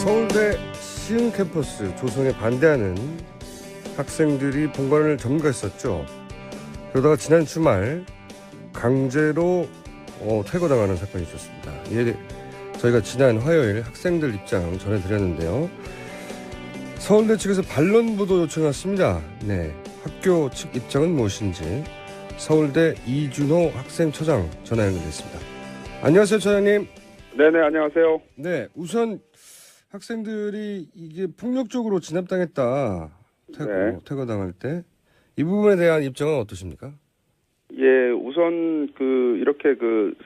서울대 시흥 캠퍼스 조성에 반대하는 학생들이 본관을 점거했었죠. 그러다가 지난 주말 강제로 퇴거당하는 사건이 있었습니다. 이에 저희가 지난 화요일 학생들 입장 전해드렸는데요. 서울대 측에서 반론부도 요청했습니다. 네, 학교 측 입장은 무엇인지 서울대 이준호 학생처장 전화 연결됐습니다. 안녕하세요, 처장님. 네네, 안녕하세요. 네, 우선 학생들이 이게 폭력적으로 진압당했다. 퇴거당할 때. 이 부분에 대한 입장은 어떠십니까? 예, 우선 이렇게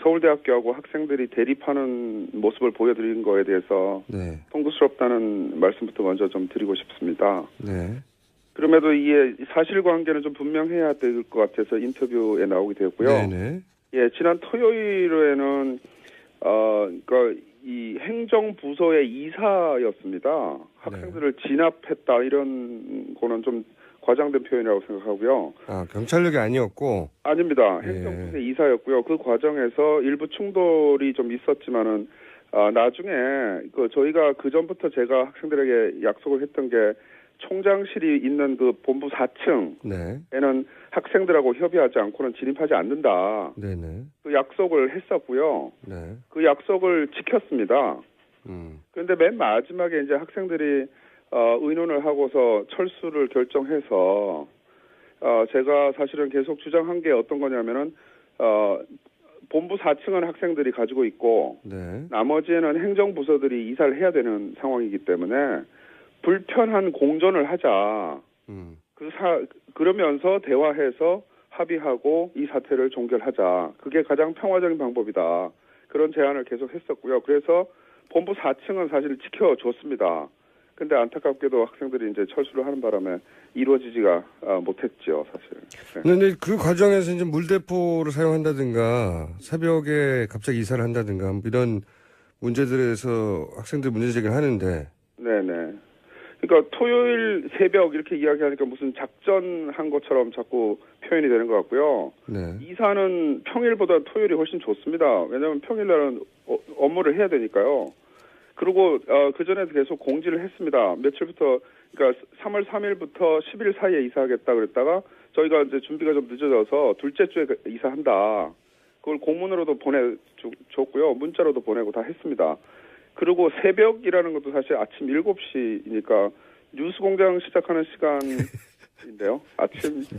서울대학교하고 학생들이 대립하는 모습을 보여드린 거에 대해서 네. 송구스럽다는 말씀부터 먼저 좀 드리고 싶습니다. 네. 그럼에도 이게 사실관계는 좀 분명해야 될 것 같아서 인터뷰에 나오게 되었고요. 네네. 예, 지난 토요일에는 이 행정부서의 이사였습니다. 학생들을 진압했다 이런 거는 좀 과장된 표현이라고 생각하고요. 아, 경찰력이 아니었고? 아닙니다. 행정부서의 이사였고요. 그 과정에서 일부 충돌이 좀 있었지만은 나중에 저희가 그 전부터 제가 학생들에게 약속을 했던 게 총장실이 있는 그 본부 4층에는 학생들하고 협의하지 않고는 진입하지 않는다. 네네. 그 약속을 했었고요. 네. 그 약속을 지켰습니다. 그런데 맨 마지막에 이제 학생들이 의논을 하고서 철수를 결정해서 제가 사실은 계속 주장한 게 어떤 거냐면은 본부 4층은 학생들이 가지고 있고 나머지에는 행정부서들이 이사를 해야 되는 상황이기 때문에 불편한 공존을 하자. 그러면서 대화해서 합의하고 이 사태를 종결하자. 그게 가장 평화적인 방법이다. 그런 제안을 계속 했었고요. 그래서 본부 4층은 사실 지켜줬습니다. 근데 안타깝게도 학생들이 이제 철수를 하는 바람에 이루어지지가 못했죠, 사실. 그런데 그 과정에서 이제 물대포를 사용한다든가 새벽에 갑자기 이사를 한다든가 이런 문제들에서 학생들 문제 제기를 하는데. 네네. 그러니까 토요일 새벽 이렇게 이야기하니까 무슨 작전한 것처럼 자꾸 표현이 되는 것 같고요. 네. 이사는 평일보다 토요일이 훨씬 좋습니다. 왜냐하면 평일날은 업무를 해야 되니까요. 그리고 그 전에도 계속 공지를 했습니다. 며칠부터 그러니까 3월 3일부터 10일 사이에 이사하겠다 그랬다가 저희가 이제 준비가 좀 늦어져서 둘째 주에 이사한다. 그걸 공문으로도 보내줬고요. 문자로도 보내고 다 했습니다. 그리고 새벽이라는 것도 사실 아침 7시니까 뉴스공장 시작하는 시간인데요.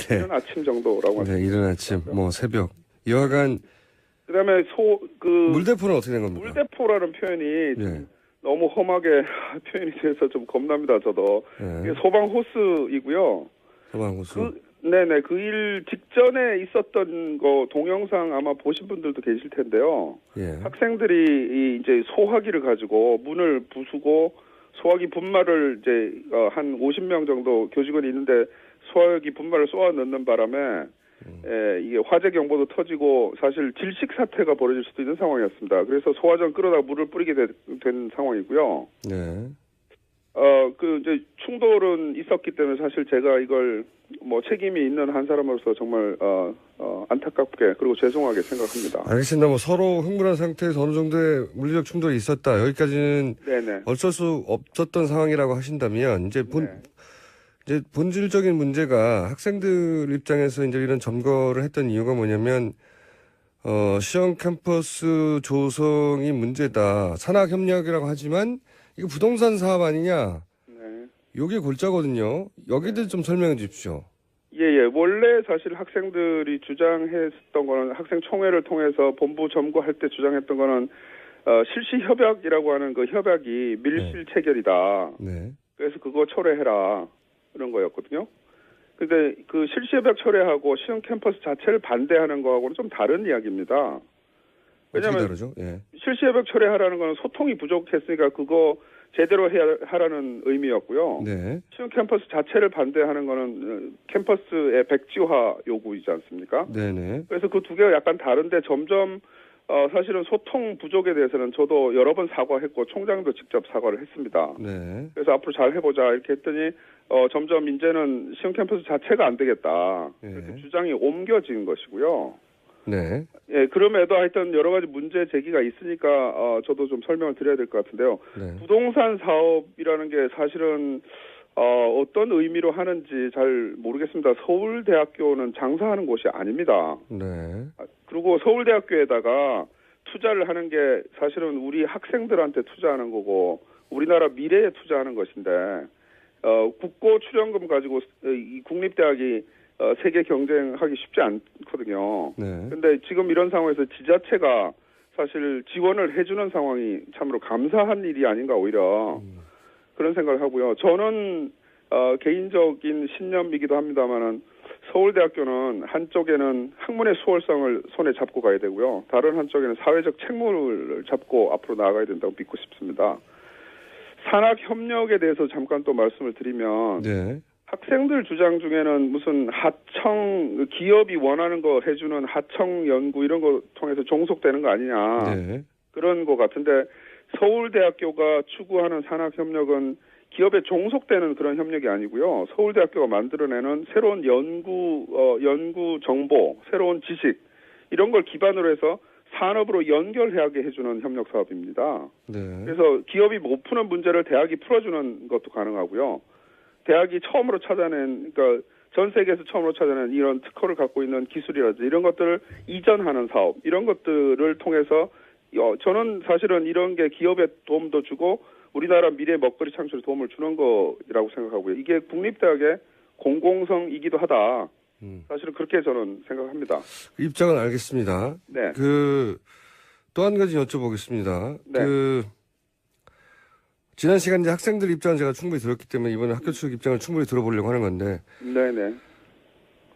이른 아침 정도라고 합니다. 네, 이른 아침, 새벽. 여하간 그다음에 물대포는 어떻게 된 겁니까? 물대포라는 표현이 너무 험하게 표현이 돼서 좀 겁납니다. 저도. 소방 호스이고요. 소방 호스. 네네. 그 일 직전에 있었던 거 동영상 아마 보신 분들도 계실 텐데요. 학생들이 이제 소화기를 가지고 문을 부수고 소화기 분말을 이제 한 50명 정도 교직원이 있는데 소화기 분말을 쏘아 넣는 바람에 이게 화재 경보도 터지고 사실 질식 사태가 벌어질 수도 있는 상황이었습니다. 그래서 소화전 끌어다가 물을 뿌리게 된 상황이고요. 네. 이제 충돌은 있었기 때문에 사실 제가 이걸 책임이 있는 한 사람으로서 정말 안타깝게 그리고 죄송하게 생각합니다. 알겠습니다. 서로 흥분한 상태에서 어느 정도의 물리적 충돌이 있었다. 여기까지는 어쩔 수 없었던 상황이라고 하신다면 이제 본질적인 문제가 학생들 입장에서 이제 이런 점거를 했던 이유가 뭐냐면 시흥 캠퍼스 조성이 문제다. 산학협력이라고 하지만 이거 부동산 사업 아니냐? 요게 골자거든요. 여기에 대해서 좀 설명해 주십시오. 예. 원래 사실 학생들이 주장했던 거는 학생총회를 통해서 본부 점거할 때 주장했던 거는 실시협약이라고 하는 그 협약이 밀실 체결이다. 그래서 그거 철회해라. 그런 거였거든요. 근데 그 실시협약 철회하고 시흥 캠퍼스 자체를 반대하는 거하고는 좀 다른 이야기입니다. 왜냐하면 실시협약 철회하라는 거는 소통이 부족했으니까 그거 제대로 하라는 의미였고요. 시흥 캠퍼스 자체를 반대하는 거는 캠퍼스의 백지화 요구이지 않습니까? 그래서 그 두 개가 약간 다른데 점점 사실은 소통 부족에 대해서는 저도 여러 번 사과했고 총장도 직접 사과를 했습니다. 그래서 앞으로 잘 해보자 이렇게 했더니 점점 이제는 시흥 캠퍼스 자체가 안 되겠다. 이렇게 주장이 옮겨진 것이고요. 네. 예, 그럼에도 하여튼 여러 가지 문제 제기가 있으니까 저도 좀 설명을 드려야 될 것 같은데요. 네. 부동산 사업이라는 게 사실은 어떤 의미로 하는지 잘 모르겠습니다. 서울대학교는 장사하는 곳이 아닙니다. 네. 그리고 서울대학교에다가 투자를 하는 게 사실은 우리 학생들한테 투자하는 거고 우리나라 미래에 투자하는 것인데 국고 출연금 가지고 이 국립대학이 세계 경쟁하기 쉽지 않거든요. 네. 근데 지금 이런 상황에서 지자체가 사실 지원을 해주는 상황이 참으로 감사한 일이 아닌가 오히려 그런 생각을 하고요. 저는 개인적인 신념이기도 합니다만은 서울대학교는 한쪽에는 학문의 수월성을 손에 잡고 가야 되고요. 다른 한쪽에는 사회적 책무를 잡고 앞으로 나아가야 된다고 믿고 싶습니다. 산학협력에 대해서 잠깐 또 말씀을 드리면 네. 학생들 주장 중에는 무슨 하청 기업이 원하는 거 해주는 하청 연구 이런 거 통해서 종속되는 거 아니냐 네. 그런 거 같은데 서울대학교가 추구하는 산학협력은 기업에 종속되는 그런 협력이 아니고요. 서울대학교가 만들어내는 새로운 연구 정보, 새로운 지식 이런 걸 기반으로 해서 산업으로 연결하게 해주는 협력 사업입니다. 네. 그래서 기업이 못 푸는 문제를 대학이 풀어주는 것도 가능하고요. 대학이 처음으로 찾아낸, 그러니까 전 세계에서 처음으로 찾아낸 이런 특허를 갖고 있는 기술이라든지 이런 것들을 이전하는 사업, 이런 것들을 통해서 저는 사실은 이런 게 기업에 도움도 주고 우리나라 미래 먹거리 창출에 도움을 주는 거라고 생각하고요. 이게 국립대학의 공공성이기도 하다. 사실은 그렇게 저는 생각합니다. 입장은 알겠습니다. 네. 또 한 가지 여쭤보겠습니다. 네. 지난 시간 이제 학생들 입장은 제가 충분히 들었기 때문에 이번에 학교 측 입장을 충분히 들어보려고 하는 건데. 네네.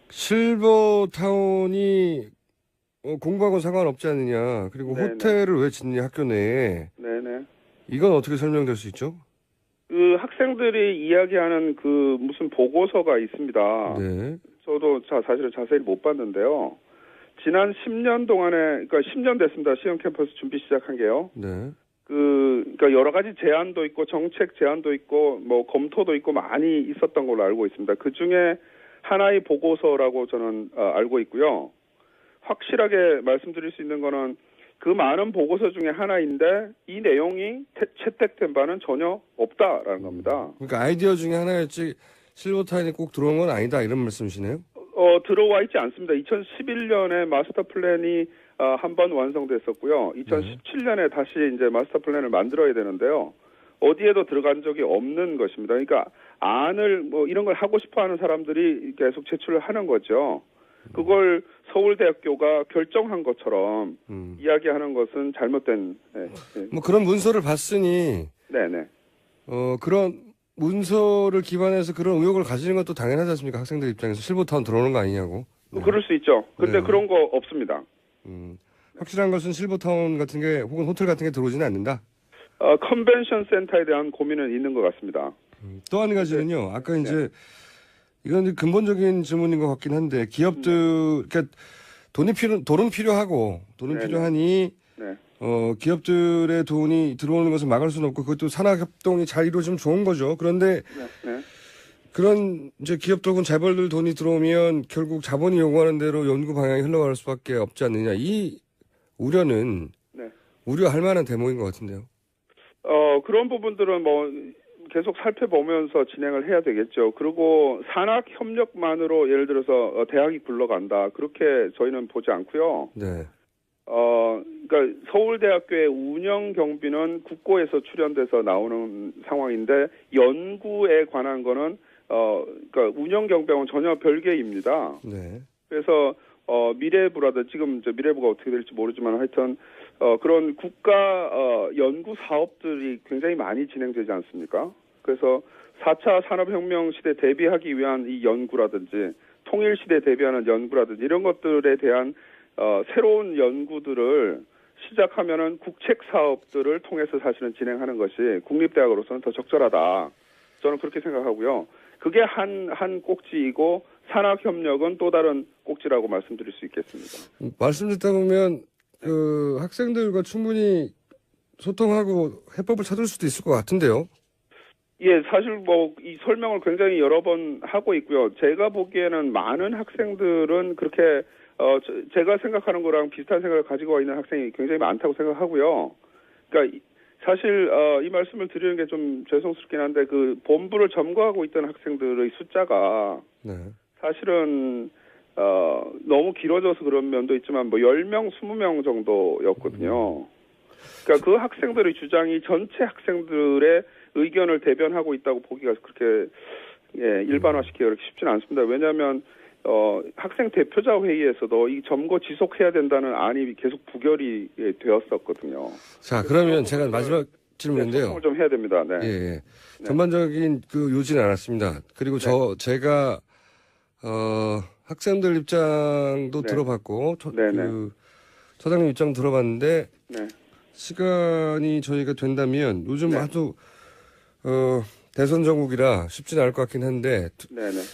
실버타운이 공부하고 상관없지 않느냐. 그리고 네네. 호텔을 왜 짓느냐 학교 내에. 네네. 이건 어떻게 설명될 수 있죠? 그 학생들이 이야기하는 그 무슨 보고서가 있습니다. 네. 저도 사실은 자세히 못 봤는데요. 지난 10년 동안에, 그러니까 10년 됐습니다. 시험 캠퍼스 준비 시작한 게요. 네. 그러니까 여러 가지 제안도 있고 정책 제안도 있고 뭐 검토도 있고 많이 있었던 걸로 알고 있습니다. 그 중에 하나의 보고서라고 저는 알고 있고요. 확실하게 말씀드릴 수 있는 거는 그 많은 보고서 중에 하나인데 이 내용이 채택된 바는 전혀 없다라는 겁니다. 그러니까 아이디어 중에 하나였지 실버타운이 꼭 들어온 건 아니다 이런 말씀이시네요? 들어와 있지 않습니다. 2011년에 마스터 플랜이 한 번 완성됐었고요. 2017년에 다시 이제 마스터 플랜을 만들어야 되는데요. 어디에도 들어간 적이 없는 것입니다. 그러니까 안을 뭐 이런 걸 하고 싶어 하는 사람들이 계속 제출을 하는 거죠. 그걸 서울대학교가 결정한 것처럼 이야기하는 것은 잘못된. 네. 뭐 그런 문서를 봤으니. 네네. 그런 문서를 기반해서 그런 의혹을 가지는 것도 당연하지 않습니까? 학생들 입장에서 실버타운 들어오는 거 아니냐고. 네. 그럴 수 있죠. 근데 네. 그런 거 없습니다. 확실한 것은 실버타운 같은 게 혹은 호텔 같은 게 들어오지는 않는다. 컨벤션 센터에 대한 고민은 있는 것 같습니다. 또 한 가지는요. 아까 이제 이건 근본적인 질문인 것 같긴 한데 기업들 그러니까 돈은 필요하고 네네. 필요하니 네. 기업들의 돈이 들어오는 것을 막을 수는 없고 그것도 산학협동이 잘 이루어지면 좋은 거죠. 그런데 네. 그런 이제 기업들 혹은 재벌들 돈이 들어오면 결국 자본이 요구하는 대로 연구 방향이 흘러갈 수밖에 없지 않느냐. 이 우려는 우려할 만한 대목인 것 같은데요. 그런 부분들은 뭐 계속 살펴보면서 진행을 해야 되겠죠. 그리고 산학 협력만으로 예를 들어서 대학이 굴러간다. 그렇게 저희는 보지 않고요. 네. 그러니까 서울대학교의 운영 경비는 국고에서 출연돼서 나오는 상황인데 연구에 관한 거는 그러니까 운영 경비하고는 전혀 별개입니다. 네. 그래서 미래부라든지 지금 이제 미래부가 어떻게 될지 모르지만 하여튼 그런 국가 연구 사업들이 굉장히 많이 진행되지 않습니까? 그래서 4차 산업혁명 시대 대비하기 위한 이 연구라든지 통일 시대 대비하는 연구라든지 이런 것들에 대한 새로운 연구들을 시작하면은 국책 사업들을 통해서 사실은 진행하는 것이 국립대학으로서는 더 적절하다. 저는 그렇게 생각하고요. 그게 한 꼭지이고 산학협력은 또 다른 꼭지라고 말씀드릴 수 있겠습니다. 말씀 듣다 보면 그 학생들과 충분히 소통하고 해법을 찾을 수도 있을 것 같은데요. 예, 사실 뭐 이 설명을 굉장히 여러 번 하고 있고요. 제가 보기에는 많은 학생들은 그렇게 제가 생각하는 거랑 비슷한 생각을 가지고 있는 학생이 굉장히 많다고 생각하고요. 그러니까 사실 이 말씀을 드리는 게 좀 죄송스럽긴 한데 그 본부를 점거하고 있던 학생들의 숫자가 네. 사실은 너무 길어져서 그런 면도 있지만 뭐 10명, 20명 정도였거든요. 그러니까 그 학생들의 주장이 전체 학생들의 의견을 대변하고 있다고 보기가 그렇게 일반화시키기 그렇게 쉽지는 않습니다. 왜냐하면 학생 대표자 회의에서도 이 점거 지속해야 된다는 안이 계속 부결이 되었었거든요. 자, 그러면 제가 마지막 질문인데요. 네, 좀 해야 됩니다. 네. 예. 전반적인 그 요지는 않았습니다. 그리고 제가 학생들 입장도 들어봤고, 그 처장님 입장 들어봤는데, 시간이 저희가 된다면 요즘 아주 대선 전국이라 쉽지는 않을 것 같긴 한데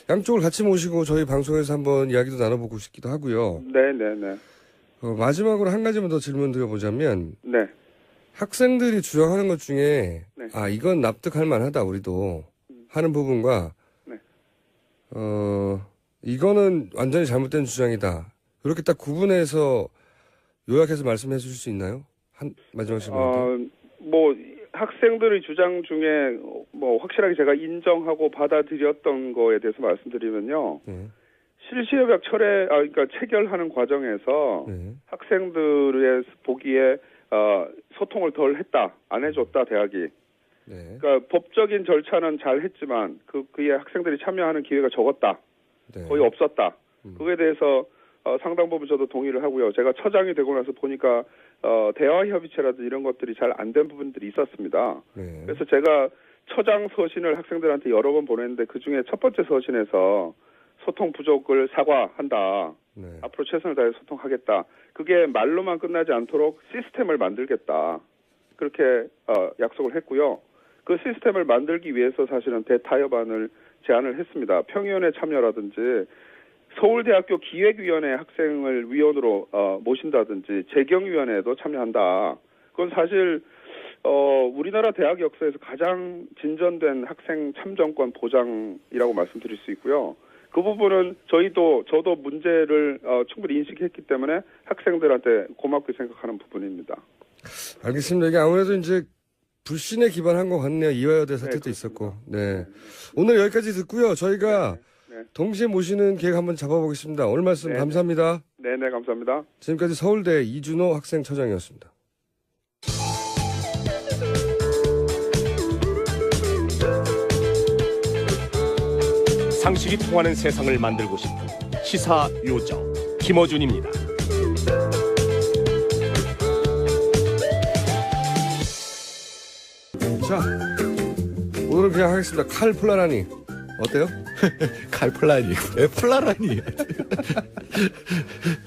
양쪽을 같이 모시고 저희 방송에서 한번 이야기도 나눠보고 싶기도 하고요. 마지막으로 한 가지만 더 질문 드려보자면 학생들이 주장하는 것 중에 이건 납득할 만하다 우리도 하는 부분과 이거는 완전히 잘못된 주장이다. 이렇게 딱 구분해서 요약해서 말씀해 주실 수 있나요? 마지막 질문. 뭐 학생들의 주장 중에 뭐 확실하게 제가 인정하고 받아들였던 거에 대해서 말씀드리면요. 실시협약 그러니까 체결하는 과정에서 학생들의 보기에 소통을 덜 했다, 안 해줬다 대학이. 그러니까 법적인 절차는 잘 했지만 그에 학생들이 참여하는 기회가 적었다, 거의 없었다. 그거에 대해서 상당 부분 저도 동의를 하고요. 제가 처장이 되고 나서 보니까 대화 협의체라든지 이런 것들이 잘 안 된 부분들이 있었습니다. 그래서 제가 처장 서신을 학생들한테 여러 번 보냈는데 그 중에 첫 번째 서신에서 소통 부족을 사과한다. 앞으로 최선을 다해 소통하겠다. 그게 말로만 끝나지 않도록 시스템을 만들겠다. 그렇게 약속을 했고요. 그 시스템을 만들기 위해서 사실은 대타협안을 제안을 했습니다. 평의원의 참여라든지 서울대학교 기획위원회 학생을 위원으로 모신다든지 재경위원회에도 참여한다. 그건 사실 우리나라 대학 역사에서 가장 진전된 학생 참정권 보장이라고 말씀드릴 수 있고요. 그 부분은 저도 문제를 충분히 인식했기 때문에 학생들한테 고맙게 생각하는 부분입니다. 알겠습니다. 이게 아무래도 이제 불신에 기반한 것 같네요. 이화여대 사태도 있었고. 오늘 여기까지 듣고요. 저희가 동시에 모시는 계획 한번 잡아보겠습니다. 오늘 말씀 감사합니다. 네, 감사합니다. 지금까지 서울대 이준호 학생처장이었습니다. 상식이 통하는 세상을 만들고 싶은 시사 요정 김어준입니다. 자, 오늘은 그냥 하겠습니다. 칼 플라라니 어때요? 칼 플라니 왜 플라라니?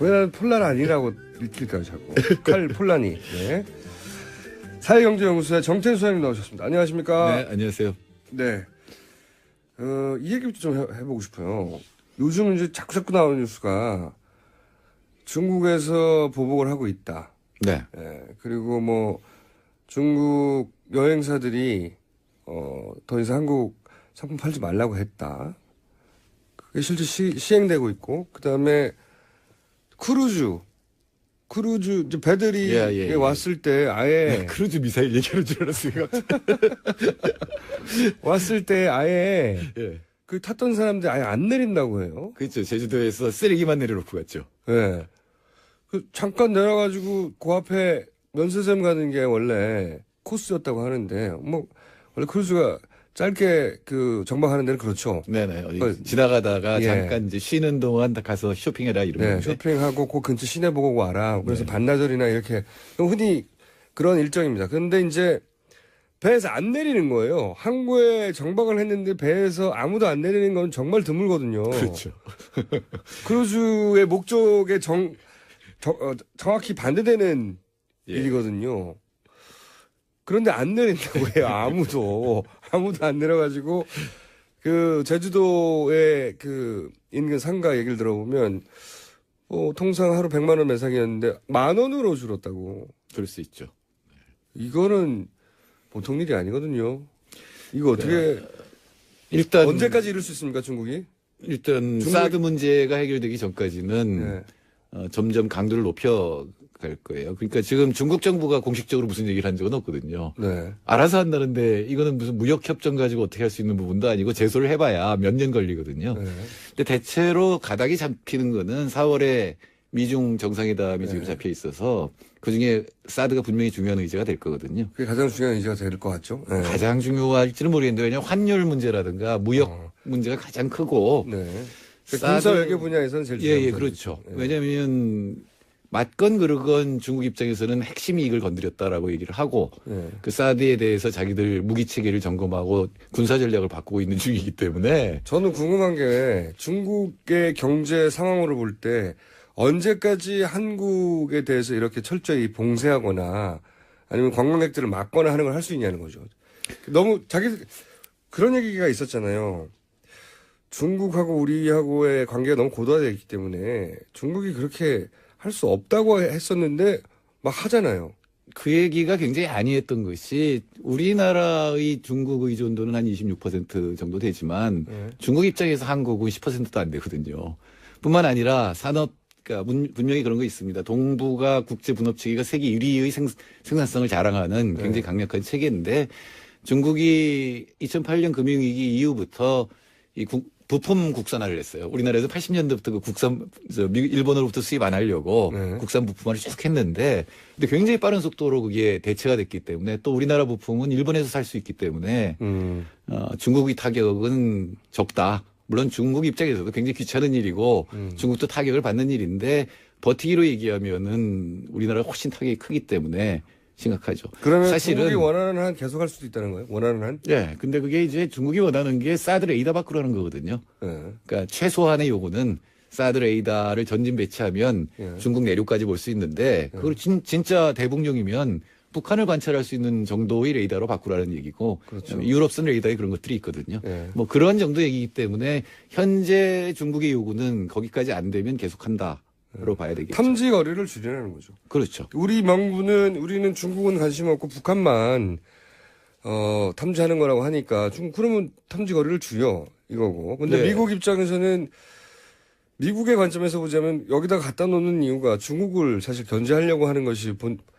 왜 나는 플라라니라고 읽힐까요 자꾸? 칼 플라니. 사회경제연구소의 정태수 소장님 나오셨습니다. 안녕하십니까? 네, 안녕하세요. 네. 이 얘기부터 좀 해보고 싶어요. 요즘 이제 자꾸 나오는 뉴스가 중국에서 보복을 하고 있다. 네. 그리고 뭐 중국 여행사들이 더 이상 한국 상품 팔지 말라고 했다. 그게 실제 시행되고 있고, 그 다음에 크루즈 이제 배들이 왔을 때 아예 크루즈 미사일 얘기하는 줄 알았어요. 왔을 때 아예 그 탔던 사람들 아예 안 내린다고 해요. 그렇죠. 제주도에서 쓰레기만 내려놓고 갔죠. 그 잠깐 내려가지고 그 앞에 면세점 가는 게 원래 코스였다고 하는데 뭐 원래 크루즈가 짧게 그 정박하는 데는 그렇죠. 네네. 지나가다가 잠깐 이제 쉬는 동안 가서 쇼핑해라 이러면. 쇼핑하고 그 근처 시내 보고 와라. 그래서 반나절이나 이렇게 흔히 그런 일정입니다. 그런데 이제 배에서 안 내리는 거예요. 항구에 정박을 했는데 배에서 아무도 안 내리는 건 정말 드물거든요. 그렇죠. 크루즈의 목적에 정확히 반대되는 일이거든요. 그런데 안 내린다고 해요. 아무도 안 내려가지고 그 제주도의 그 인근 상가 얘기를 들어보면 통상 하루 100만 원 매상이었는데 10,000원으로 줄었다고. 그럴 수 있죠. 이거는 보통 일이 아니거든요. 이거 어떻게 일단 언제까지 이럴 수 있습니까, 중국이? 일단 사드 문제가 해결되기 전까지는 점점 강도를 높여갈 거예요. 그러니까 지금 중국 정부가 공식적으로 무슨 얘기를 한 적은 없거든요. 네. 알아서 한다는데 이거는 무슨 무역협정 가지고 어떻게 할 수 있는 부분도 아니고 제소를 해봐야 몇 년 걸리거든요. 네. 근데 대체로 가닥이 잡히는 거는 4월에 미중 정상회담이 지금 잡혀 있어서 그중에 사드가 분명히 중요한 의제가 될 거거든요. 그게 가장 중요한 의제가 될 것 같죠. 네. 가장 중요할지는 모르겠는데 왜냐하면 환율 문제라든가 무역 문제가 가장 크고 네. 군사 외교 분야에서는 제일 중요한 예, 거죠. 그렇죠. 네. 왜냐하면 맞건 그르건 중국 입장에서는 핵심 이익을 건드렸다라고 얘기를 하고 네. 그 사드에 대해서 자기들 무기 체계를 점검하고 군사 전략을 바꾸고 있는 중이기 때문에 저는 궁금한 게 중국의 경제 상황으로 볼 때 언제까지 한국에 대해서 이렇게 철저히 봉쇄하거나 아니면 관광객들을 막거나 하는 걸 할 수 있냐는 거죠. 너무 그런 얘기가 있었잖아요. 중국하고 우리하고의 관계가 너무 고도화되어 있기 때문에 중국이 그렇게 할 수 없다고 했었는데 막 하잖아요. 그 얘기가 굉장히 아니했던 것이 우리나라의 중국 의존도는 한 26% 정도 되지만 중국 입장에서 한국은 10%도 안 되거든요. 뿐만 아니라 그러니까 분명히 그런 거 있습니다. 동북아 국제 분업 체계가 세계 1위의 생산성을 자랑하는 굉장히 강력한 체계인데 중국이 2008년 금융위기 이후부터 부품 국산화를 했어요. 우리나라에서 80년대부터 일본으로부터 수입 안 하려고 국산 부품화를 쭉 했는데, 근데 굉장히 빠른 속도로 그게 대체가 됐기 때문에 또 우리나라 부품은 일본에서 살 수 있기 때문에, 중국의 타격은 적다. 물론 중국 입장에서도 굉장히 귀찮은 일이고, 중국도 타격을 받는 일인데, 버티기로 얘기하면은 우리나라가 훨씬 타격이 크기 때문에, 심각하죠. 그러면 사실은 중국이 원하는 한 계속 할 수도 있다는 거예요? 원하는 한? 예. 근데 그게 이제 중국이 원하는 게 사드 레이더 바꾸라는 거거든요. 그러니까 최소한의 요구는 사드 레이더를 전진 배치하면 중국 내륙까지 볼 수 있는데 그걸 진짜 대북용이면 북한을 관찰할 수 있는 정도의 레이더로 바꾸라는 얘기고 그렇죠. 유럽선 레이더에 그런 것들이 있거든요. 예. 뭐 그런 정도 얘기이기 때문에 현재 중국의 요구는 거기까지 안 되면 계속한다. 로 봐야 되겠죠. 탐지 거리를 줄이라는 거죠. 그렇죠. 우리는 중국은 관심 없고 북한만 탐지하는 거라고 하니까 그러면 탐지 거리를 줄여 이거고. 근데 네. 미국 입장에서는 미국의 관점에서 보자면 여기다 갖다 놓는 이유가 중국을 사실 견제하려고 하는 것이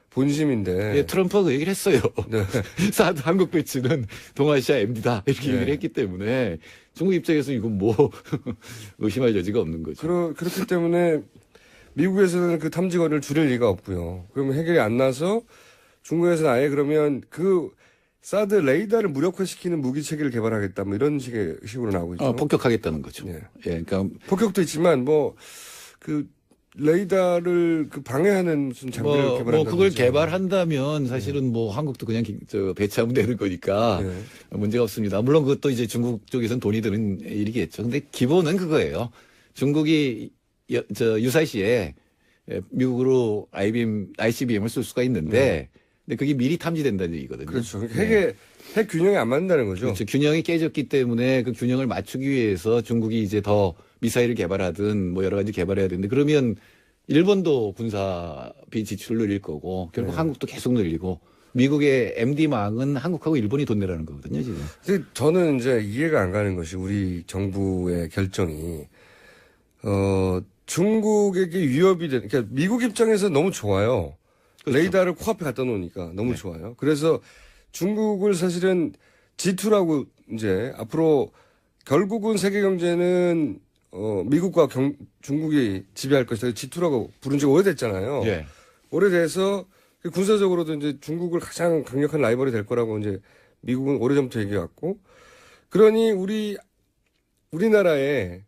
본심인데. 예, 트럼프가 그 얘기를 했어요. 네. 사드 한국 배치는 동아시아 MD다 이렇게 얘기를 했기 때문에 중국 입장에서 이건 뭐 의심할 여지가 없는 거죠. 그렇기 때문에 미국에서는 그 탐지 거리를 줄일 리가 없고요. 그러면 해결이 안 나서 중국에서는 아예 그러면 그 사드 레이더를 무력화시키는 무기 체계를 개발하겠다 뭐 이런 식으로 나오고 있죠. 폭격하겠다는 거죠. 예. 예, 그러니까 폭격도 있지만 그 레이더를 방해하는 무슨 장비를 개발한다. 그걸 개발한다면 사실은 뭐 한국도 그냥 배치하면 되는 거니까 문제가 없습니다. 물론 그것도 이제 중국 쪽에서는 돈이 드는 일이겠죠. 근데 기본은 그거예요. 중국이 유사시에 미국으로 ICBM을 쏠 수가 있는데, 근데 그게 미리 탐지된다는 얘기거든요. 그렇죠. 핵 균형이 안 맞는다는 거죠. 그렇죠. 균형이 깨졌기 때문에 그 균형을 맞추기 위해서 중국이 이제 더 미사일을 개발하든 뭐 여러 가지 개발해야 되는데 그러면 일본도 군사비 지출을 늘릴 거고 결국 한국도 계속 늘리고 미국의 MD망은 한국하고 일본이 돈 내라는 거거든요, 지금. 근데 저는 이제 이해가 안 가는 것이 우리 정부의 결정이 중국에게 위협이 그러니까 미국 입장에서 너무 좋아요. 그렇죠. 레이더를 코앞에 갖다 놓으니까 너무 좋아요. 그래서 중국을 사실은 G2라고 이제 앞으로 결국은 세계 경제는 미국과 중국이 지배할 것이다. G2라고 부른 지 오래됐잖아요. 예. 오래돼서 군사적으로도 이제 중국을 가장 강력한 라이벌이 될 거라고 이제 미국은 오래전부터 얘기해왔고, 그러니 우리나라에